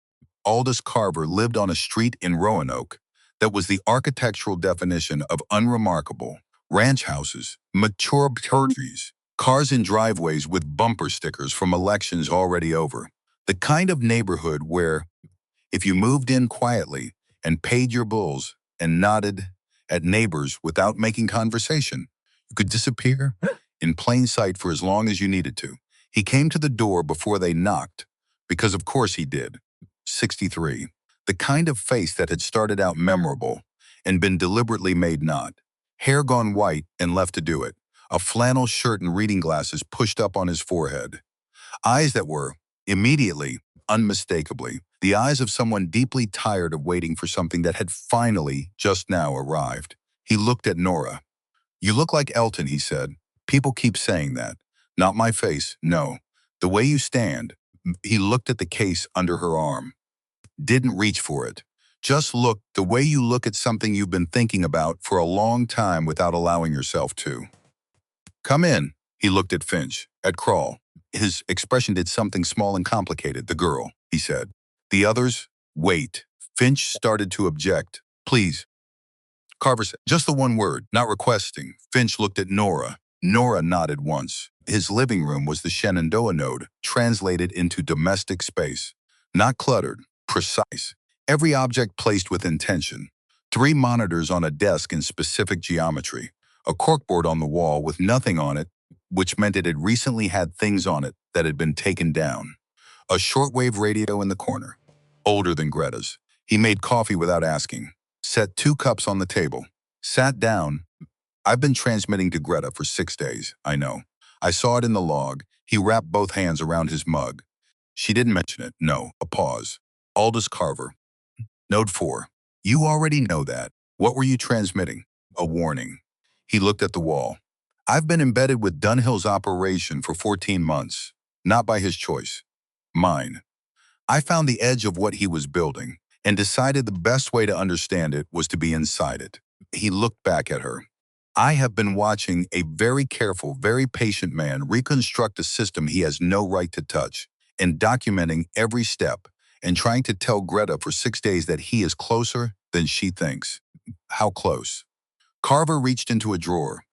Speaker 1: Aldous Carver lived on a street in Roanoke that was the architectural definition of unremarkable. Ranch houses, mature trees, cars in driveways with bumper stickers from elections already over. The kind of neighborhood where, if you moved in quietly and paid your bills and nodded at neighbors without making conversation, you could disappear in plain sight for as long as you needed to. He came to the door before they knocked, because of course he did. 63. The kind of face that had started out memorable and been deliberately made not. Hair gone white and left to do it. A flannel shirt and reading glasses pushed up on his forehead. Eyes that were, immediately, unmistakably, the eyes of someone deeply tired of waiting for something that had finally, just now, arrived. He looked at Nora. You look like Elton, he said. People keep saying that. Not my face, no. The way you stand. He looked at the case under her arm. Didn't reach for it. Just look the way you look at something you've been thinking about for a long time without allowing yourself to. Come in. He looked at Finch, at Crawl. His expression did something small and complicated. The girl, he said. The others, wait. Finch started to object. Please. Carver said, just the one word, not requesting. Finch looked at Nora. Nora nodded once. His living room was the Shenandoah node, translated into domestic space. Not cluttered, precise. Every object placed with intention. 3 monitors on a desk in specific geometry. A corkboard on the wall with nothing on it, which meant it had recently had things on it that had been taken down. A shortwave radio in the corner, older than Greta's. He made coffee without asking, set 2 cups on the table, sat down. I've been transmitting to Greta for 6 days, I know. I saw it in the log. He wrapped both hands around his mug. She didn't mention it, no, a pause. Aldous Carver. Note 4. You already know that. What were you transmitting? A warning. He looked at the wall. I've been embedded with Dunhill's operation for 14 months. Not by his choice. Mine. I found the edge of what he was building and decided the best way to understand it was to be inside it. He looked back at her. I have been watching a very careful, very patient man reconstruct a system he has no right to touch and documenting every step and trying to tell Greta for 6 days that he is closer than she thinks. How close? Carver reached into a drawer,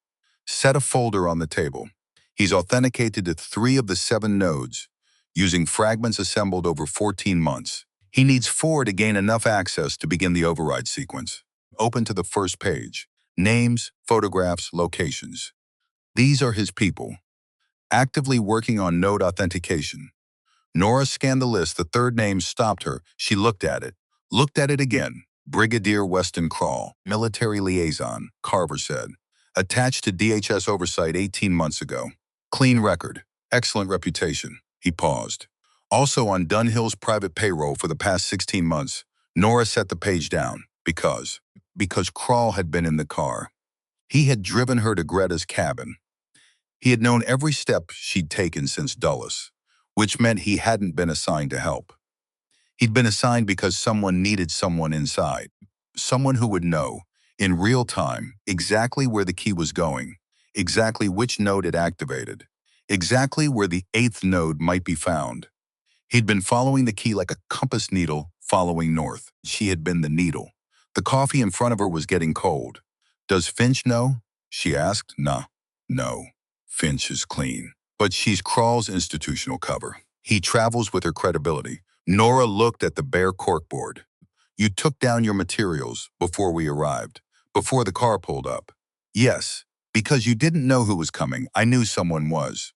Speaker 1: set a folder on the table. He's authenticated to 3 of the 7 nodes, using fragments assembled over 14 months. He needs 4 to gain enough access to begin the override sequence. Open to the first page. Names, photographs, locations. These are his people, actively working on node authentication. Nora scanned the list. The 3rd name stopped her. She looked at it again. Brigadier Weston Crawl, military liaison, Carver said. Attached to DHS oversight 18 months ago. Clean record, excellent reputation. He paused. Also on Dunhill's private payroll for the past 16 months. Nora set the page down. Because Crawl had been in the car. He had driven her to Greta's cabin. He had known every step she'd taken since Dulles, which meant he hadn't been assigned to help. He'd been assigned because someone needed someone inside, someone who would know, in real time, exactly where the key was going, exactly which node it activated, exactly where the 8th node might be found. He'd been following the key like a compass needle following north. She had been the needle. The coffee in front of her was getting cold. Does Finch know? She asked. Nah, no. Finch is clean. But she's Crawl's institutional cover. He travels with her credibility. Nora looked at the bare corkboard. You took down your materials before we arrived, before the car pulled up. Yes, because you didn't know who was coming. I knew someone was.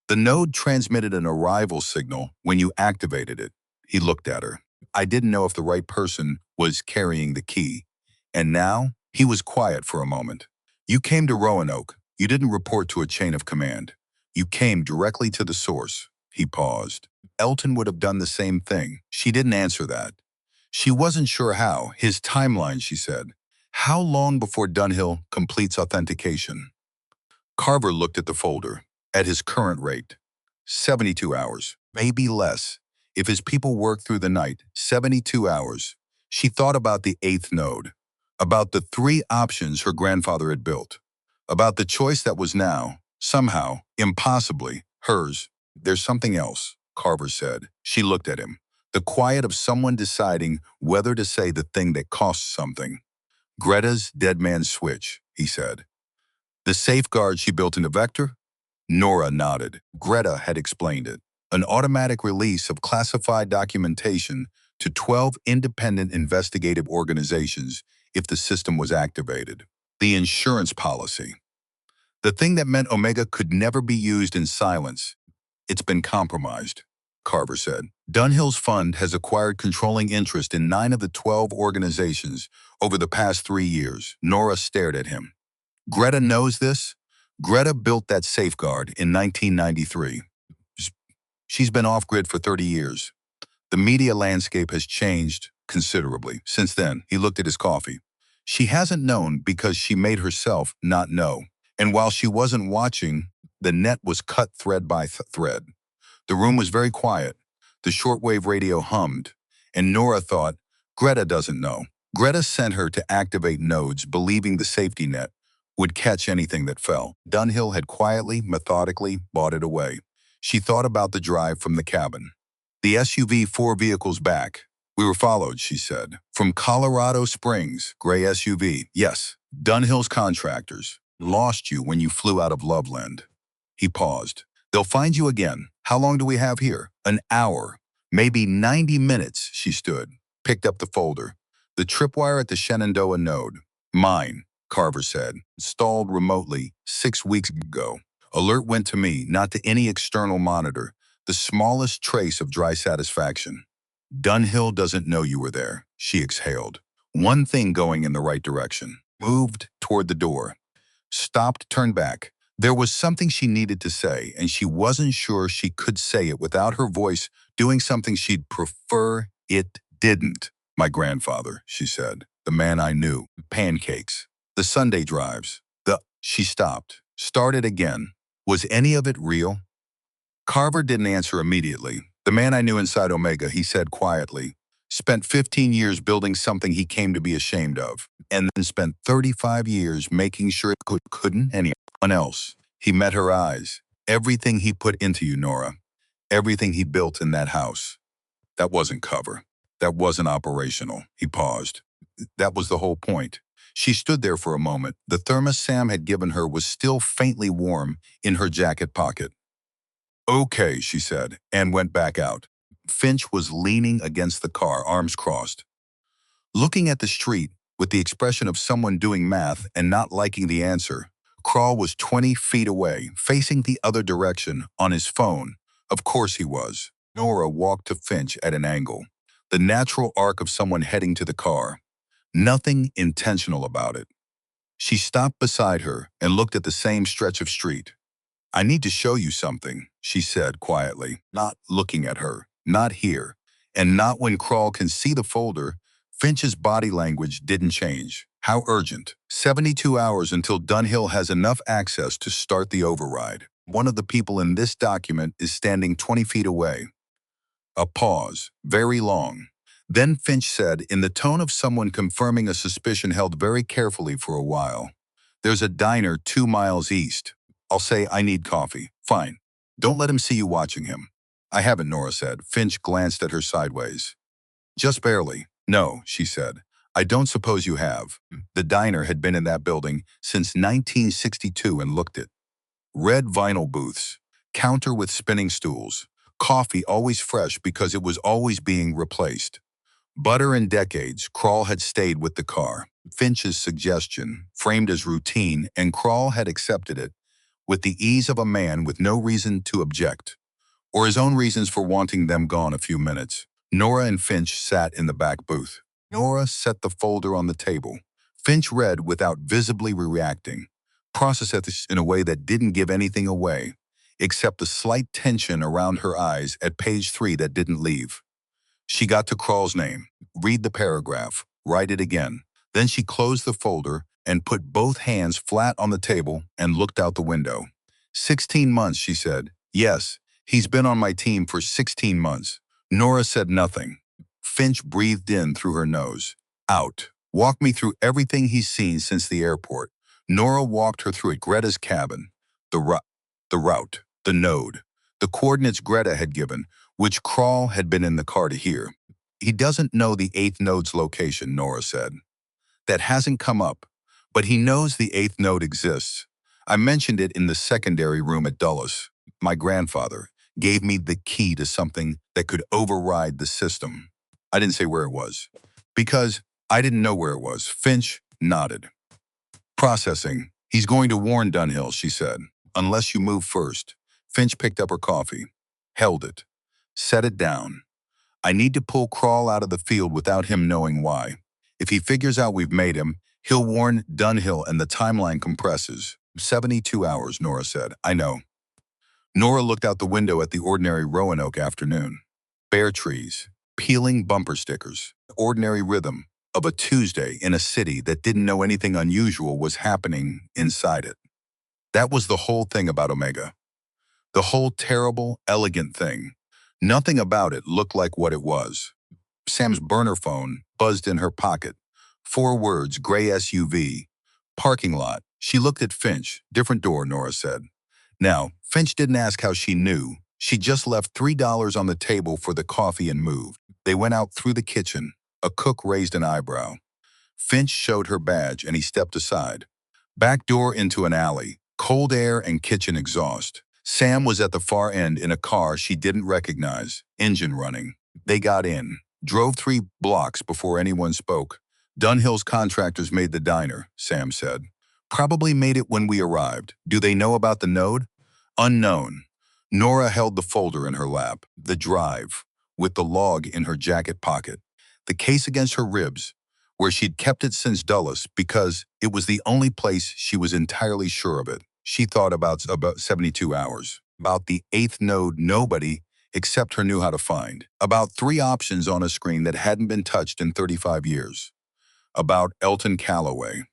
Speaker 1: The node transmitted an arrival signal when you activated it. He looked at her. I didn't know if the right person was carrying the key. And now, he was quiet for a moment. You came to Roanoke. You didn't report to a chain of command. You came directly to the source. He paused. Elton would have done the same thing. She didn't answer that. She wasn't sure how. His timeline, she said. How long before Dunhill completes authentication? Carver looked at the folder. At his current rate, 72 hours, maybe less. If his people work through the night, 72 hours. She thought about the eighth node, about the three options her grandfather had built, about the choice that was now, somehow, impossibly, hers. There's something else, Carver said. She looked at him. The quiet of someone deciding whether to say the thing that costs something. Greta's dead man's switch, he said. The safeguard she built into Vector? Nora nodded. Greta had explained it. An automatic release of classified documentation to 12 independent investigative organizations if the system was activated. The insurance policy. The thing that meant Omega could never be used in silence. It's been compromised, Carver said. Dunhill's fund has acquired controlling interest in 9 of the 12 organizations over the past 3 years. Nora stared at him. Greta knows this? Greta built that safeguard in 1993. She's been off-grid for 30 years. The media landscape has changed considerably. Since then, he looked at his coffee. She hasn't known because she made herself not know. And while she wasn't watching, the net was cut thread by thread. The room was very quiet. The shortwave radio hummed. And Nora thought, Greta doesn't know. Greta sent her to activate nodes, believing the safety net would catch anything that fell. Dunhill had quietly, methodically bought it away. She thought about the drive from the cabin. The SUV 4 vehicles back. We were followed, she said. From Colorado Springs, gray SUV. Yes, Dunhill's contractors. Lost you when you flew out of Loveland. He paused. They'll find you again. How long do we have here? An hour. Maybe 90 minutes, she stood. Picked up the folder. The tripwire at the Shenandoah node. Mine, Carver said. Installed remotely 6 weeks ago. Alert went to me, not to any external monitor. The smallest trace of dry satisfaction. Dunhill doesn't know you were there, she exhaled. One thing going in the right direction. Moved toward the door. Stopped, turned back. There was something she needed to say, and she wasn't sure she could say it without her voice doing something she'd prefer it didn't. My grandfather, she said. The man I knew. Pancakes. The Sunday drives. She stopped. Started again. Was any of it real? Carver didn't answer immediately. The man I knew inside Omega, he said quietly, spent 15 years building something he came to be ashamed of, and then spent 35 years making sure it couldn't anyone else. He met her eyes. Everything he put into you, Nora. Everything he built in that house. That wasn't cover. That wasn't operational. He paused. That was the whole point. She stood there for a moment. The thermos Sam had given her was still faintly warm in her jacket pocket. Okay, she said, and went back out. Finch was leaning against the car, arms crossed. Looking at the street, with the expression of someone doing math and not liking the answer, Crawl was 20 feet away, facing the other direction, on his phone. Of course he was. Nora walked to Finch at an angle. The natural arc of someone heading to the car. Nothing intentional about it. She stopped beside her and looked at the same stretch of street. I need to show you something, she said quietly, not looking at her, not here, and not when Crawl can see the folder. Finch's body language didn't change. How urgent? 72 hours until Dunhill has enough access to start the override. One of the people in this document is standing 20 feet away. A pause, very long. Then Finch said, in the tone of someone confirming a suspicion held very carefully for a while, there's a diner 2 miles east. I'll say I need coffee. Fine. Don't let him see you watching him. I haven't, Nora said. Finch glanced at her sideways. Just barely. No, she said. I don't suppose you have. The diner had been in that building since 1962 and looked it. Red vinyl booths, counter with spinning stools, coffee always fresh because it was always being replaced. Butter in decades, Crawl had stayed with the car. Finch's suggestion, framed as routine, and Crawl had accepted it, with the ease of a man with no reason to object, or his own reasons for wanting them gone a few minutes. Nora and Finch sat in the back booth. Nora set the folder on the table. Finch read without visibly reacting, processed this in a way that didn't give anything away, except the slight tension around her eyes at page 3 that didn't leave. She got to Crawl's name, read the paragraph, write it again. Then she closed the folder and put both hands flat on the table and looked out the window. 16 months, she said. Yes, he's been on my team for 16 months. Nora said nothing. Finch breathed in through her nose. Out. Walk me through everything he's seen since the airport. Nora walked her through Greta's cabin, the route, the node, the coordinates Greta had given, which Crawl had been in the car to hear. He doesn't know the 8th node's location, Nora said. That hasn't come up, but he knows the 8th node exists. I mentioned it in the secondary room at Dulles. My grandfather gave me the key to something that could override the system. I didn't say where it was, because I didn't know where it was. Finch nodded. Processing. He's going to warn Dunhill, she said. Unless you move first. Finch picked up her coffee, held it, set it down. I need to pull Crawl out of the field without him knowing why. If he figures out we've made him, he'll warn Dunhill and the timeline compresses. 72 hours, Nora said. I know. Nora looked out the window at the ordinary Roanoke afternoon. Bare trees, peeling bumper stickers, ordinary rhythm of a Tuesday in a city that didn't know anything unusual was happening inside it. That was the whole thing about Omega. The whole terrible, elegant thing. Nothing about it looked like what it was. Sam's burner phone buzzed in her pocket. 4 words, gray SUV. Parking lot. She looked at Finch. Different door, Nora said. Now, Finch didn't ask how she knew. She just left $3 on the table for the coffee and moved. They went out through the kitchen. A cook raised an eyebrow. Finch showed her badge and he stepped aside. Back door into an alley. Cold air and kitchen exhaust. Sam was at the far end in a car she didn't recognize, engine running. They got in, drove 3 blocks before anyone spoke. Dunhill's contractors made the diner, Sam said. Probably made it when we arrived. Do they know about the node? Unknown. Nora held the folder in her lap, the drive, with the log in her jacket pocket. The case against her ribs, where she'd kept it since Dulles because it was the only place she was entirely sure of it. She thought about 72 hours. About the 8th node nobody except her knew how to find. About 3 options on a screen that hadn't been touched in 35 years. About Elton Calloway,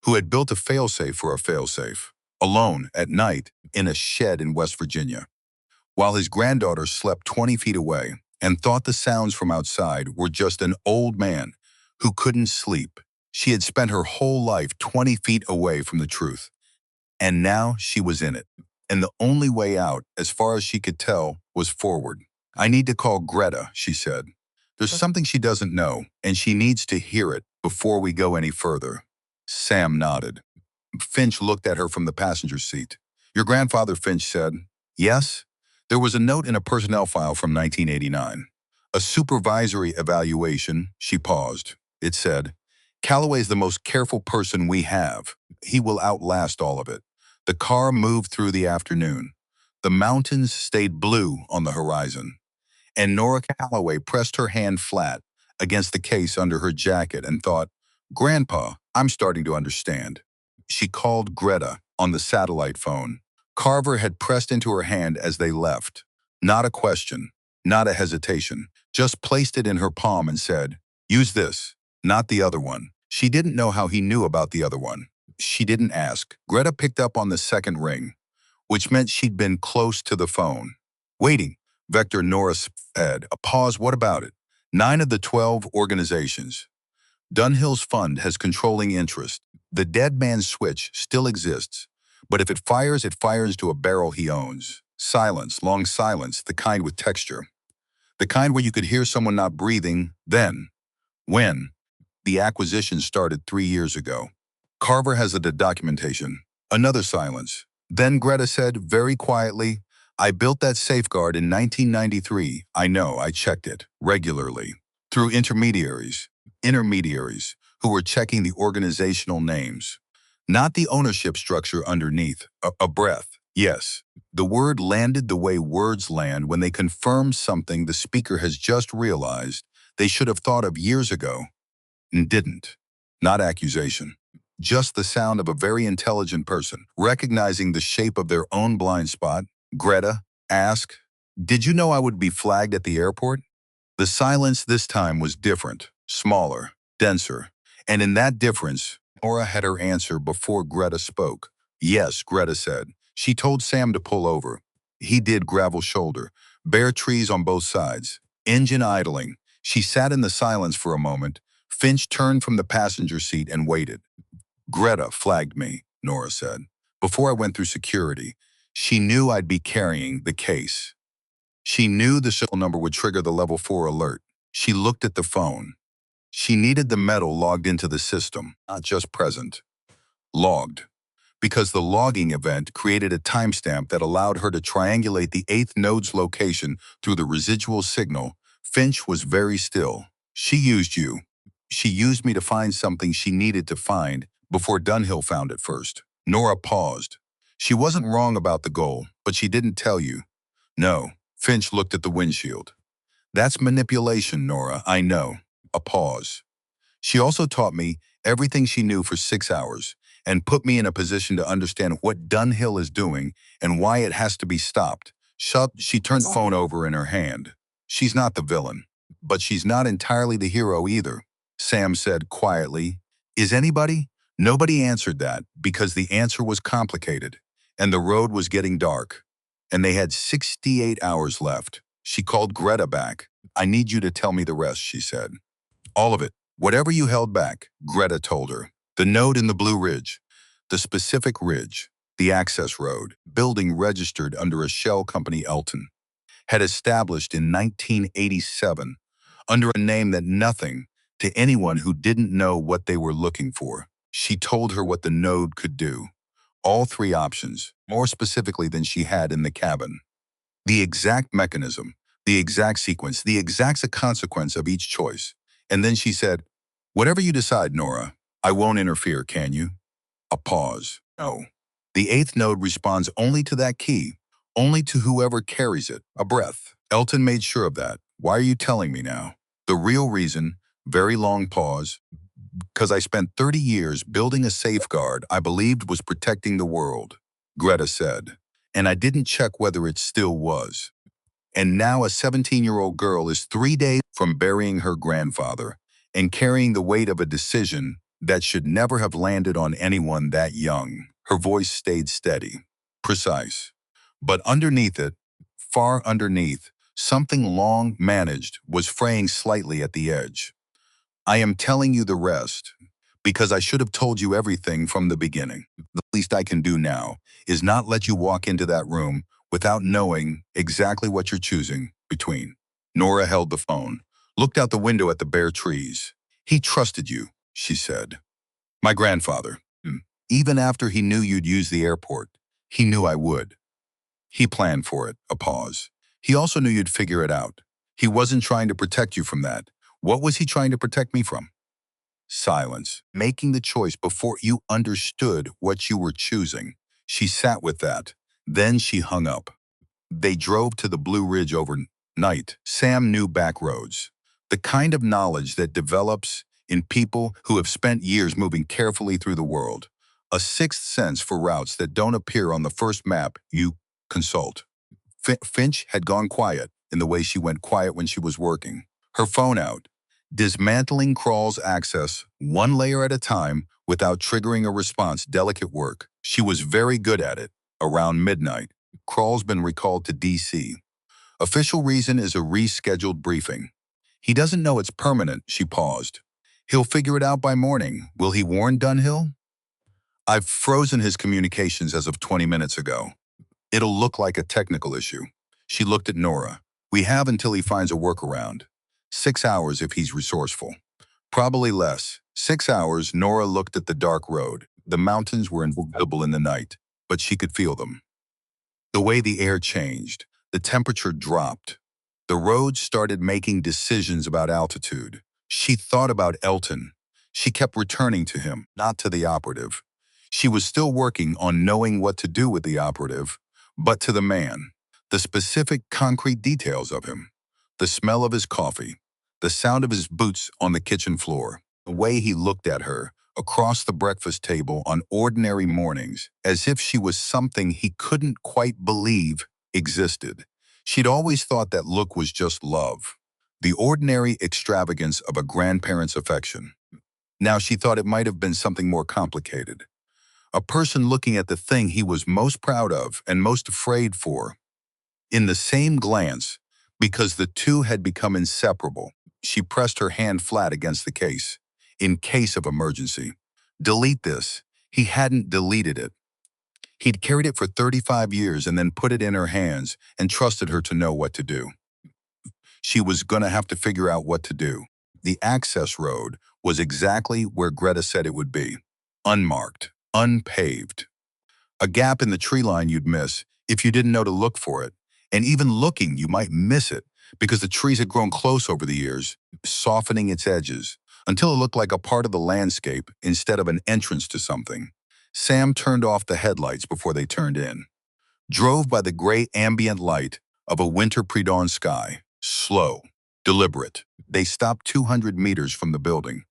Speaker 1: who had built a failsafe for a failsafe, alone at night in a shed in West Virginia, while his granddaughter slept 20 feet away and thought the sounds from outside were just an old man who couldn't sleep. She had spent her whole life 20 feet away from the truth. And now she was in it. And the only way out, as far as she could tell, was forward. I need to call Greta, she said. There's something she doesn't know, and she needs to hear it before we go any further. Sam nodded. Finch looked at her from the passenger seat. Your grandfather, Finch said. Yes? There was a note in a personnel file from 1989. A supervisory evaluation, she paused. It said, Calloway's the most careful person we have. He will outlast all of it. The car moved through the afternoon. The mountains stayed blue on the horizon. And Nora Calloway pressed her hand flat against the case under her jacket and thought, Grandpa, I'm starting to understand. She called Greta on the satellite phone. Carver had pressed into her hand as they left. Not a question, not a hesitation, just placed it in her palm and said, use this, not the other one. She didn't know how he knew about the other one. She didn't ask. Greta picked up on the second ring, which meant she'd been close to the phone. Waiting, Vector Norris said. A pause, what about it? 9 of the 12 organizations. Dunhill's fund has controlling interest. The dead man's switch still exists, but if it fires to a barrel he owns. Silence, long silence, the kind with texture. The kind where you could hear someone not breathing then. When? The acquisition started 3 years ago. Carver has the documentation. Another silence. Then Greta said, very quietly, I built that safeguard in 1993. I know, I checked it regularly. Through intermediaries who were checking the organizational names. not the ownership structure underneath. A breath. Yes. The word landed the way words land when they confirm something the speaker has just realized they should have thought of years ago and didn't. Not accusation. Just the sound of a very intelligent person recognizing the shape of their own blind spot. Greta, ask, did you know I would be flagged at the airport? The silence this time was different, smaller, denser, and in that difference, Nora had her answer before Greta spoke. Yes, Greta said. She told Sam to pull over. He did. Gravel shoulder, bare trees on both sides, engine idling. She sat in the silence for a moment. Finch turned from the passenger seat and waited. Greta flagged me, Nora said. Before I went through security, she knew I'd be carrying the case. She knew the serial number would trigger the level 4 alert. She looked at the phone. She needed the metal logged into the system, not just present. Logged. Because the logging event created a timestamp that allowed her to triangulate the 8th node's location through the residual signal. Finch was very still. She used you. She used me to find something she needed to find before Dunhill found it first. Nora paused. She wasn't wrong about the goal, but she didn't tell you. No. Finch looked at the windshield. That's manipulation, Nora, I know. A pause. She also taught me everything she knew for 6 hours and put me in a position to understand what Dunhill is doing and why it has to be stopped. She turned the phone over in her hand. She's not the villain, but she's not entirely the hero either, Sam said quietly. Is anybody? Nobody answered that because the answer was complicated and the road was getting dark and they had 68 hours left. She called Greta back. I need you to tell me the rest, she said. All of it. Whatever you held back, Greta told her. The node in the Blue Ridge, the specific ridge, the access road, building registered under a shell company Elton, had established in 1987 under a name that nothing to anyone who didn't know what they were looking for. She told her what the node could do. All 3 options, more specifically than she had in the cabin. The exact mechanism, the exact sequence, the exact consequence of each choice. And then she said, whatever you decide, Nora, I won't interfere, can you? A pause. No. The 8th node responds only to that key, only to whoever carries it. A breath. Elton made sure of that. Why are you telling me now? The real reason, very long pause, because I spent 30 years building a safeguard I believed was protecting the world, Greta said, and I didn't check whether it still was. And now a 17-year-old girl is 3 days from burying her grandfather and carrying the weight of a decision that should never have landed on anyone that young. Her voice stayed steady, precise. But underneath it, far underneath, something long managed was fraying slightly at the edge. I am telling you the rest because I should have told you everything from the beginning. The least I can do now is not let you walk into that room without knowing exactly what you're choosing between. Nora held the phone, looked out the window at the bare trees. He trusted you, she said. My grandfather. Even after he knew you'd use the airport, he knew I would. He planned for it, a pause. He also knew you'd figure it out. He wasn't trying to protect you from that. What was he trying to protect me from? Silence, making the choice before you understood what you were choosing. She sat with that. Then she hung up. They drove to the Blue Ridge overnight. Sam knew back roads. The kind of knowledge that develops in people who have spent years moving carefully through the world. A sixth sense for routes that don't appear on the first map you consult. Finch had gone quiet in the way she went quiet when she was working. Her phone out. Dismantling Crawl's access, one layer at a time, without triggering a response, delicate work. She was very good at it. Around midnight, Crawl's been recalled to D.C. Official reason is a rescheduled briefing. He doesn't know it's permanent, she paused. He'll figure it out by morning. Will he warn Dunhill? I've frozen his communications as of 20 minutes ago. It'll look like a technical issue. She looked at Nora. We have until he finds a workaround. 6 hours if he's resourceful. Probably less. 6 hours, Nora looked at the dark road. The mountains were invisible in the night, but she could feel them. The way the air changed, the temperature dropped. The road started making decisions about altitude. She thought about Elton. She kept returning to him, not to the operative. She was still working on knowing what to do with the operative, but to the man, the specific concrete details of him, the smell of his coffee, the sound of his boots on the kitchen floor, the way he looked at her across the breakfast table on ordinary mornings, as if she was something he couldn't quite believe existed. She'd always thought that look was just love, the ordinary extravagance of a grandparent's affection. Now she thought it might have been something more complicated. A person looking at the thing he was most proud of and most afraid for. In the same glance, because the two had become inseparable, she pressed her hand flat against the case. In case of emergency. Delete this. He hadn't deleted it. He'd carried it for 35 years and then put it in her hands and trusted her to know what to do. She was gonna have to figure out what to do. The access road was exactly where Greta said it would be. Unmarked, unpaved. A gap in the tree line you'd miss if you didn't know to look for it. And even looking, you might miss it because the trees had grown close over the years, softening its edges, until it looked like a part of the landscape instead of an entrance to something. Sam turned off the headlights before they turned in. Drove by the gray ambient light of a winter pre-dawn sky. Slow, deliberate. They stopped 200 meters from the building.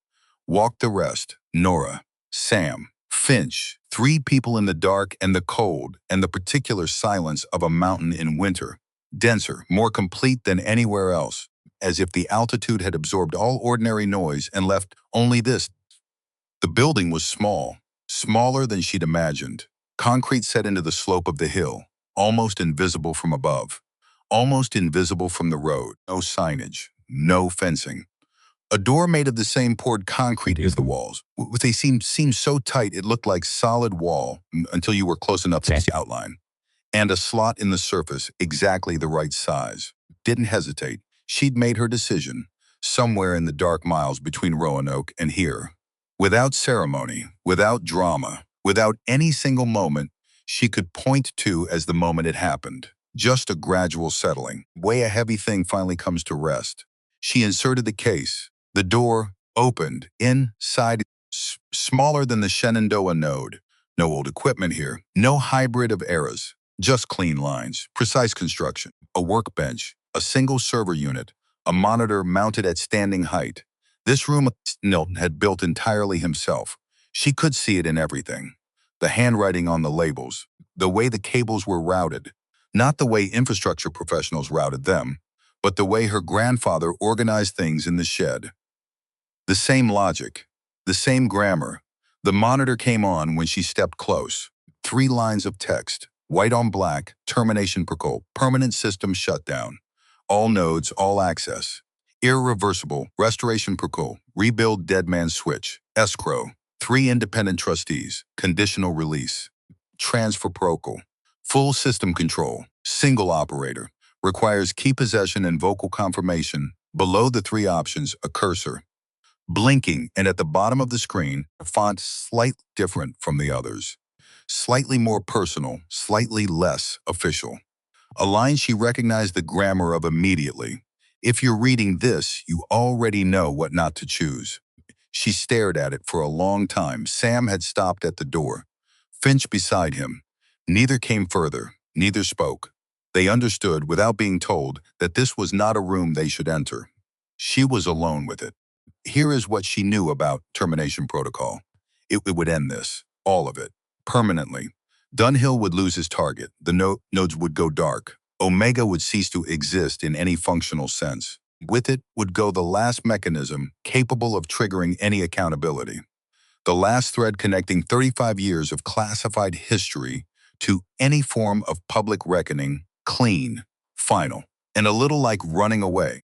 Speaker 1: Walked the rest. Nora, Sam, Finch, 3 people in the dark and the cold and the particular silence of a mountain in winter. Denser, more complete than anywhere else, as if the altitude had absorbed all ordinary noise and left only this. The building was small, smaller than she'd imagined. Concrete set into the slope of the hill, almost invisible from above, almost invisible from the road. No signage, no fencing. A door made of the same poured concrete as the walls. They seemed so tight it looked like solid wall until you were close enough to see the outline. And a slot in the surface, exactly the right size. Didn't hesitate. She'd made her decision, somewhere in the dark miles between Roanoke and here. Without ceremony, without drama, without any single moment she could point to as the moment it happened. Just a gradual settling. Way a heavy thing finally comes to rest. She inserted the case. The door opened. Inside, smaller than the Shenandoah node. No old equipment here. No hybrid of eras. Just clean lines, precise construction, a workbench, a single server unit, a monitor mounted at standing height. This room Nilton had built entirely himself. She could see it in everything. The handwriting on the labels, the way the cables were routed, not the way infrastructure professionals routed them, but the way her grandfather organized things in the shed. The same logic, the same grammar. The monitor came on when she stepped close. 3 lines of text. White on black, termination protocol, permanent system shutdown. All nodes, all access. Irreversible, restoration protocol, rebuild dead man switch. Escrow, 3 independent trustees, conditional release. Transfer protocol, full system control, single operator. Requires key possession and vocal confirmation. Below the 3 options, a cursor. Blinking, and at the bottom of the screen, a font slightly different from the others. Slightly more personal, slightly less official. A line she recognized the grammar of immediately. If you're reading this, you already know what not to choose. She stared at it for a long time. Sam had stopped at the door. Finch beside him. Neither came further, neither spoke. They understood, without being told, that this was not a room they should enter. She was alone with it. Here is what she knew about termination protocol. It would end this, all of it. Permanently. Dunhill would lose his target. The nodes would go dark. Omega would cease to exist in any functional sense. With it would go the last mechanism capable of triggering any accountability. The last thread connecting 35 years of classified history to any form of public reckoning, clean, final, and a little like running away.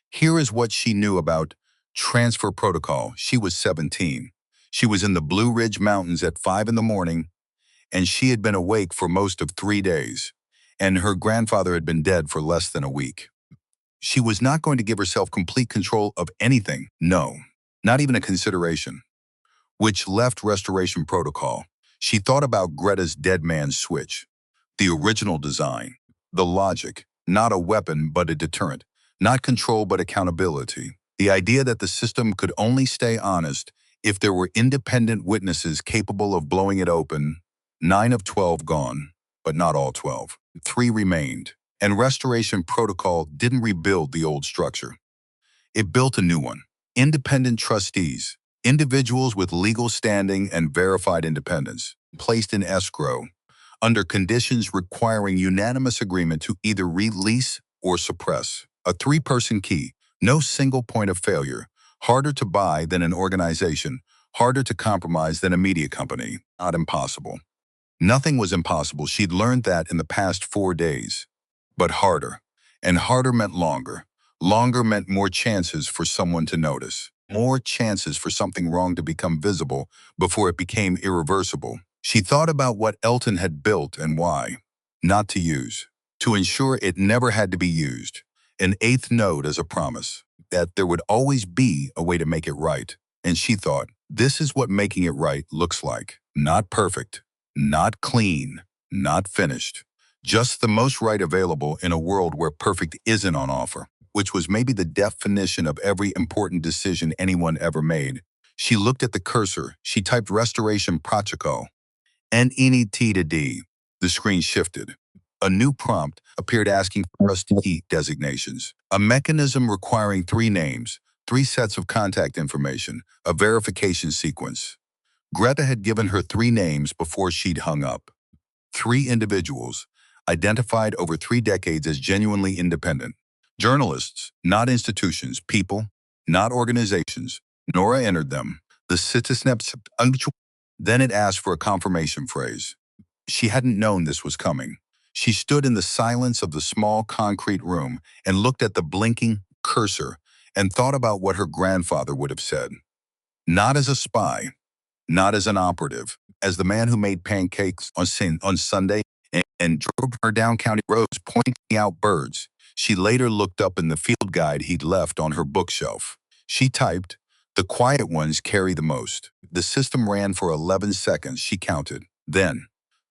Speaker 1: Here is what she knew about transfer protocol. She was 17. She was in the Blue Ridge Mountains at 5 in the morning, and she had been awake for most of 3 days, and her grandfather had been dead for less than a week. She was not going to give herself complete control of anything, no, not even a consideration. Which left restoration protocol. She thought about Greta's dead man switch. The original design, the logic, not a weapon but a deterrent, not control but accountability. The idea that the system could only stay honest If there were independent witnesses capable of blowing it open, 9 of 12 gone, but not all 12. 3 remained, and restoration protocol didn't rebuild the old structure. It built a new one. Independent trustees, individuals with legal standing and verified independence, placed in escrow, under conditions requiring unanimous agreement to either release or suppress. A 3-person key, no single point of failure, harder to buy than an organization, harder to compromise than a media company. Not impossible. Nothing was impossible. She'd learned that in the past 4 days. But harder. And harder meant longer. Longer meant more chances for someone to notice. More chances for something wrong to become visible before it became irreversible. She thought about what Elton had built and why. Not to use. To ensure it never had to be used. An 8th note as a promise. That there would always be a way to make it right. And she thought, this is what making it right looks like. Not perfect. Not clean. Not finished. Just the most right available in a world where perfect isn't on offer. Which was maybe the definition of every important decision anyone ever made. She looked at the cursor. She typed restoration protocol. NET to D. The screen shifted. A new prompt appeared asking for trustee designations. A mechanism requiring 3 names, 3 sets of contact information, a verification sequence. Greta had given her 3 names before she'd hung up. 3 individuals, identified over 3 decades as genuinely independent. Journalists, not institutions, people, not organizations. Nora entered them. The citizenship. Then it asked for a confirmation phrase. She hadn't known this was coming. She stood in the silence of the small concrete room and looked at the blinking cursor and thought about what her grandfather would have said. Not as a spy, not as an operative, as the man who made pancakes on Sunday and drove her down county roads pointing out birds. She later looked up in the field guide he'd left on her bookshelf. She typed, "The quiet ones carry the most." The system ran for 11 seconds, she counted. Then,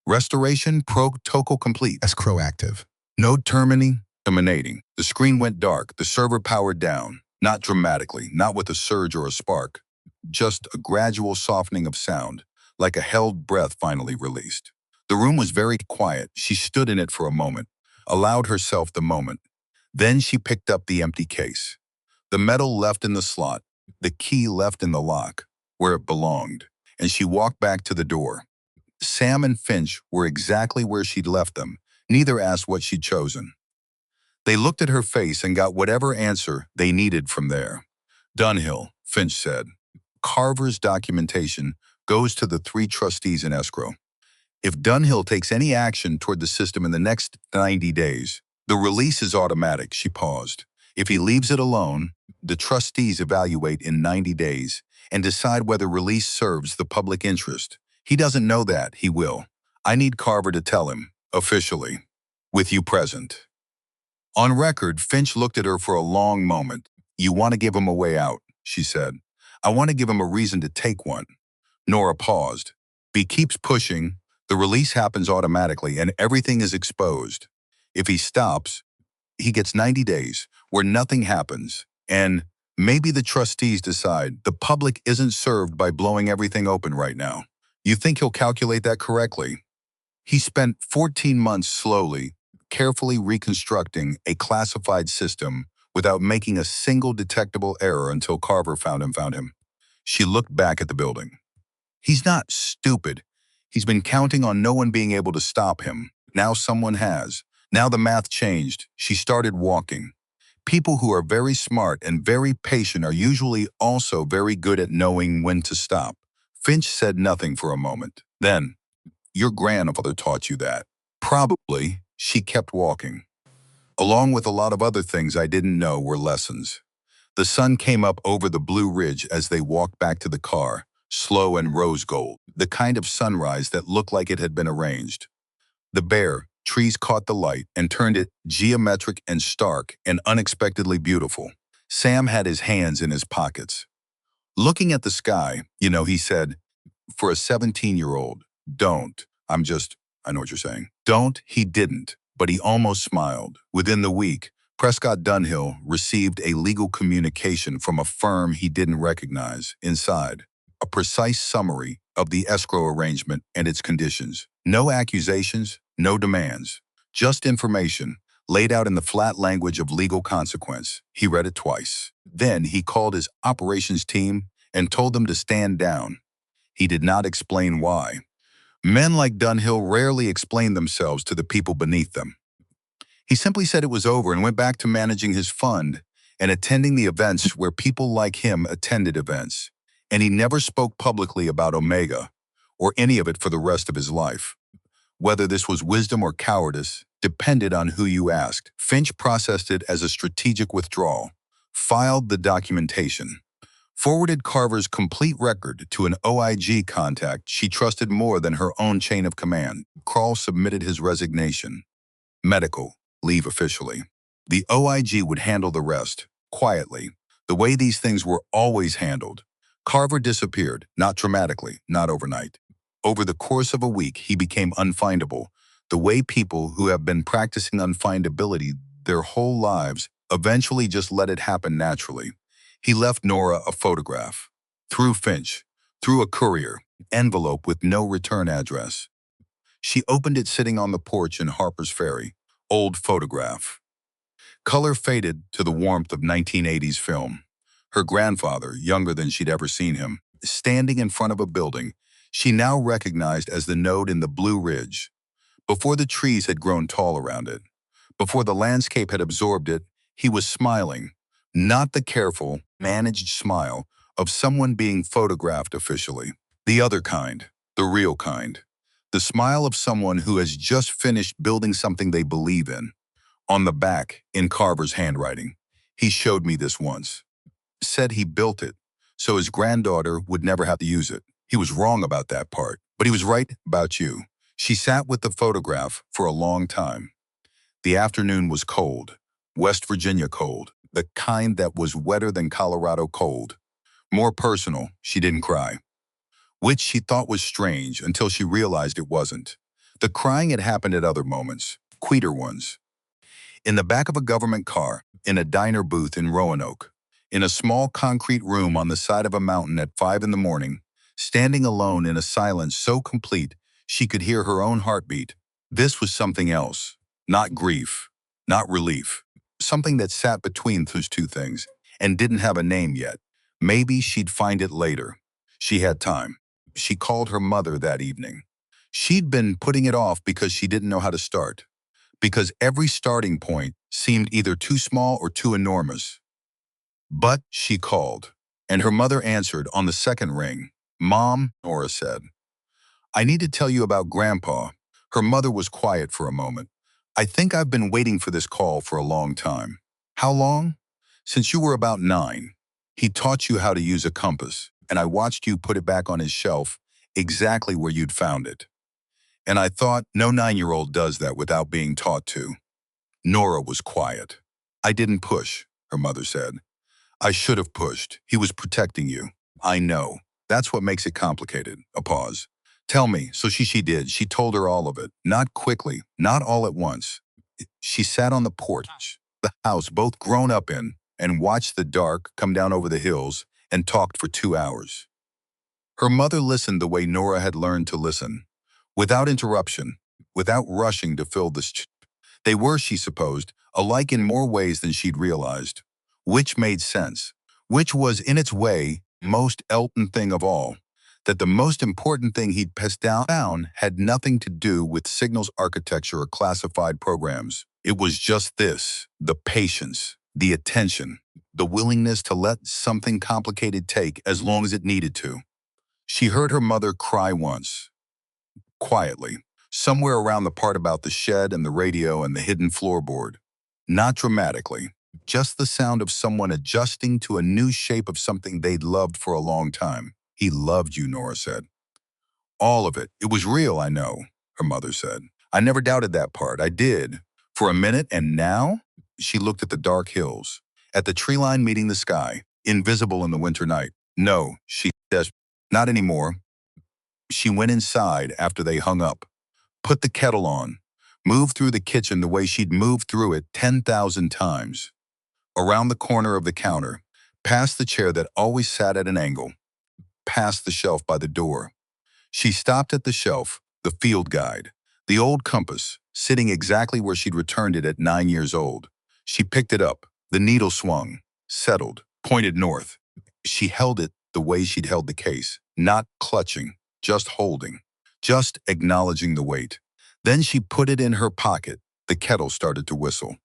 Speaker 1: restoration protocol complete. Escrow active. No terminating. The screen went dark, the server powered down. Not dramatically, not with a surge or a spark. Just a gradual softening of sound, like a held breath finally released. The room was very quiet. She stood in it for a moment, allowed herself the moment. Then she picked up the empty case. The metal left in the slot, the key left in the lock, where it belonged, and she walked back to the door. Sam and Finch were exactly where she'd left them. Neither asked what she'd chosen. They looked at her face and got whatever answer they needed from there. Dunhill, Finch said. Carver's documentation goes to the 3 trustees in escrow. If Dunhill takes any action toward the system in the next 90 days, the release is automatic, she paused. If he leaves it alone, the trustees evaluate in 90 days and decide whether release serves the public interest. He doesn't know that, he will. I need Carver to tell him, officially, with you present. On record, Finch looked at her for a long moment. You want to give him a way out, she said. I want to give him a reason to take one. Nora paused. If he keeps pushing, the release happens automatically and everything is exposed. If he stops, he gets 90 days where nothing happens. And maybe the trustees decide the public isn't served by blowing everything open right now. You think he'll calculate that correctly? He spent 14 months slowly, carefully reconstructing a classified system without making a single detectable error until Carver found him. She looked back at the building. He's not stupid. He's been counting on no one being able to stop him. Now someone has. Now the math changed. She started walking. People who are very smart and very patient are usually also very good at knowing when to stop. Finch said nothing for a moment. Then, your grandfather taught you that. Probably, she kept walking. Along with a lot of other things I didn't know were lessons. The sun came up over the blue ridge as they walked back to the car, slow and rose gold, the kind of sunrise that looked like it had been arranged. The bare trees caught the light and turned it geometric and stark and unexpectedly beautiful. Sam had his hands in his pockets. Looking at the sky, he said, for a 17-year-old, don't. I know what you're saying. Don't, he didn't, but he almost smiled. Within the week, Prescott Dunhill received a legal communication from a firm he didn't recognize. Inside, a a precise summary of the escrow arrangement and its conditions. No accusations, no demands, just information laid out in the flat language of legal consequence. He read it twice. Then he called his operations team and told them to stand down. He did not explain why. Men like Dunhill rarely explained themselves to the people beneath them. He simply said it was over and went back to managing his fund and attending the events where people like him attended events. And he never spoke publicly about Omega or any of it for the rest of his life. Whether this was wisdom or cowardice depended on who you asked. Finch processed it as a strategic withdrawal, filed the documentation, forwarded Carver's complete record to an OIG contact she trusted more than her own chain of command. Kroll submitted his resignation. Medical leave officially. The OIG would handle the rest, quietly, the way these things were always handled. Carver disappeared, not dramatically, not overnight. Over the course of a week, he became unfindable, the way people who have been practicing unfindability their whole lives eventually just let it happen naturally. He left Nora a photograph. Through Finch, through a courier, envelope with no return address. She opened it sitting on the porch in Harper's Ferry. Old photograph. Color faded to the warmth of 1980s film. Her grandfather, younger than she'd ever seen him, standing in front of a building she now recognized as the node in the Blue Ridge. Before the trees had grown tall around it, before the landscape had absorbed it, he was smiling, not the careful, managed smile of someone being photographed officially. The other kind, the real kind. The smile of someone who has just finished building something they believe in. On the back, in Carver's handwriting, he showed me this once. Said he built it, so his granddaughter would never have to use it. He was wrong about that part, but he was right about you. She sat with the photograph for a long time. The afternoon was cold, West Virginia cold, the kind that was wetter than Colorado cold. More personal, she didn't cry. Which she thought was strange until she realized it wasn't. The crying had happened at other moments, quieter ones. In the back of a government car, in a diner booth in Roanoke, in a small concrete room on the side of a mountain at 5 in the morning, standing alone in a silence so complete she could hear her own heartbeat. This was something else, not grief, not relief, something that sat between those two things and didn't have a name yet. Maybe she'd find it later. She had time. She called her mother that evening. She'd been putting it off because she didn't know how to start, because every starting point seemed either too small or too enormous. But she called, and her mother answered on the second ring. "Mom," Nora said, "I need to tell you about Grandpa." Her mother was quiet for a moment. "I think I've been waiting for this call for a long time." "How long?" "Since you were about 9. He taught you how to use a compass, and I watched you put it back on his shelf, exactly where you'd found it. And I thought, no 9-year-old does that without being taught to." Nora was quiet. "I didn't push," her mother said. "I should have pushed. He was protecting you." "I know. That's what makes it complicated." A pause. "Tell me." So she did. She told her all of it. Not quickly, not all at once. She sat on the porch, the house both grown up in, and watched the dark come down over the hills and talked for 2 hours. Her mother listened the way Nora had learned to listen, without interruption, without rushing to fill the They were, she supposed, alike in more ways than she'd realized. Which made sense. Which was, in its way, most Elton thing of all. That the most important thing he'd passed down had nothing to do with signals architecture or classified programs. It was just this: the patience, the attention, the willingness to let something complicated take as long as it needed to. She heard her mother cry once, quietly, somewhere around the part about the shed and the radio and the hidden floorboard. Not dramatically, just the sound of someone adjusting to a new shape of something they'd loved for a long time. "He loved you," Nora said. "All of it. It was real, I know," her mother said. "I never doubted that part. I did. For a minute, and now?" She looked at the dark hills, at the tree line meeting the sky, invisible in the winter night. "No," she said, "not anymore." She went inside after they hung up, put the kettle on, moved through the kitchen the way she'd moved through it 10,000 times. Around the corner of the counter, past the chair that always sat at an angle. past the shelf by the door. She stopped at the shelf, the field guide, the old compass, sitting exactly where she'd returned it at 9 years old. She picked it up. The needle swung, settled, pointed north. She held it the way she'd held the case, not clutching, just holding, just acknowledging the weight. Then she put it in her pocket. The kettle started to whistle.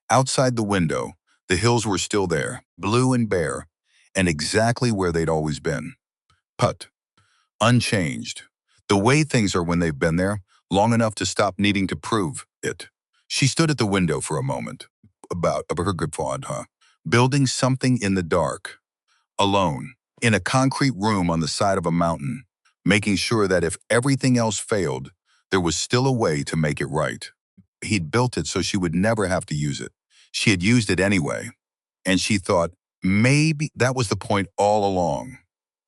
Speaker 1: Outside the window, the hills were still there, blue and bare, and exactly where they'd always been. Put. Unchanged. The way things are when they've been there, long enough to stop needing to prove it. She stood at the window for a moment, about her good thought, building something in the dark, alone, in a concrete room on the side of a mountain, making sure that if everything else failed, there was still a way to make it right. He'd built it so she would never have to use it. She had used it anyway, and she thought maybe that was the point all along.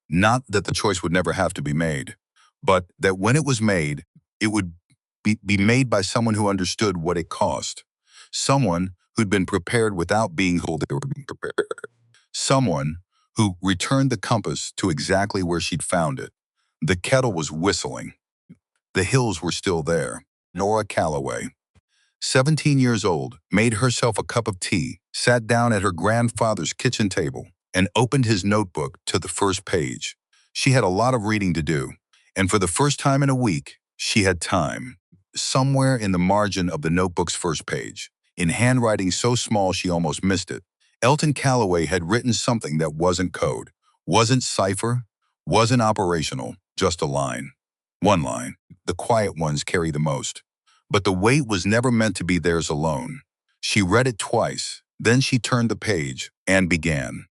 Speaker 1: Not that the choice would never have to be made, but that when it was made, it would be made by someone who understood what it cost. Someone who'd been prepared without being told they were being prepared. Someone who returned the compass to exactly where she'd found it. The kettle was whistling. The hills were still there. Nora Calloway, 17 years old, made herself a cup of tea, sat down at her grandfather's kitchen table, and opened his notebook to the first page. She had a lot of reading to do, and for the first time in a week, she had time. Somewhere in the margin of the notebook's first page, in handwriting so small she almost missed it, Elton Calloway had written something that wasn't code, wasn't cipher, wasn't operational, just a line. One line. The quiet ones carry the most. But the weight was never meant to be theirs alone. She read it twice, then she turned the page and began.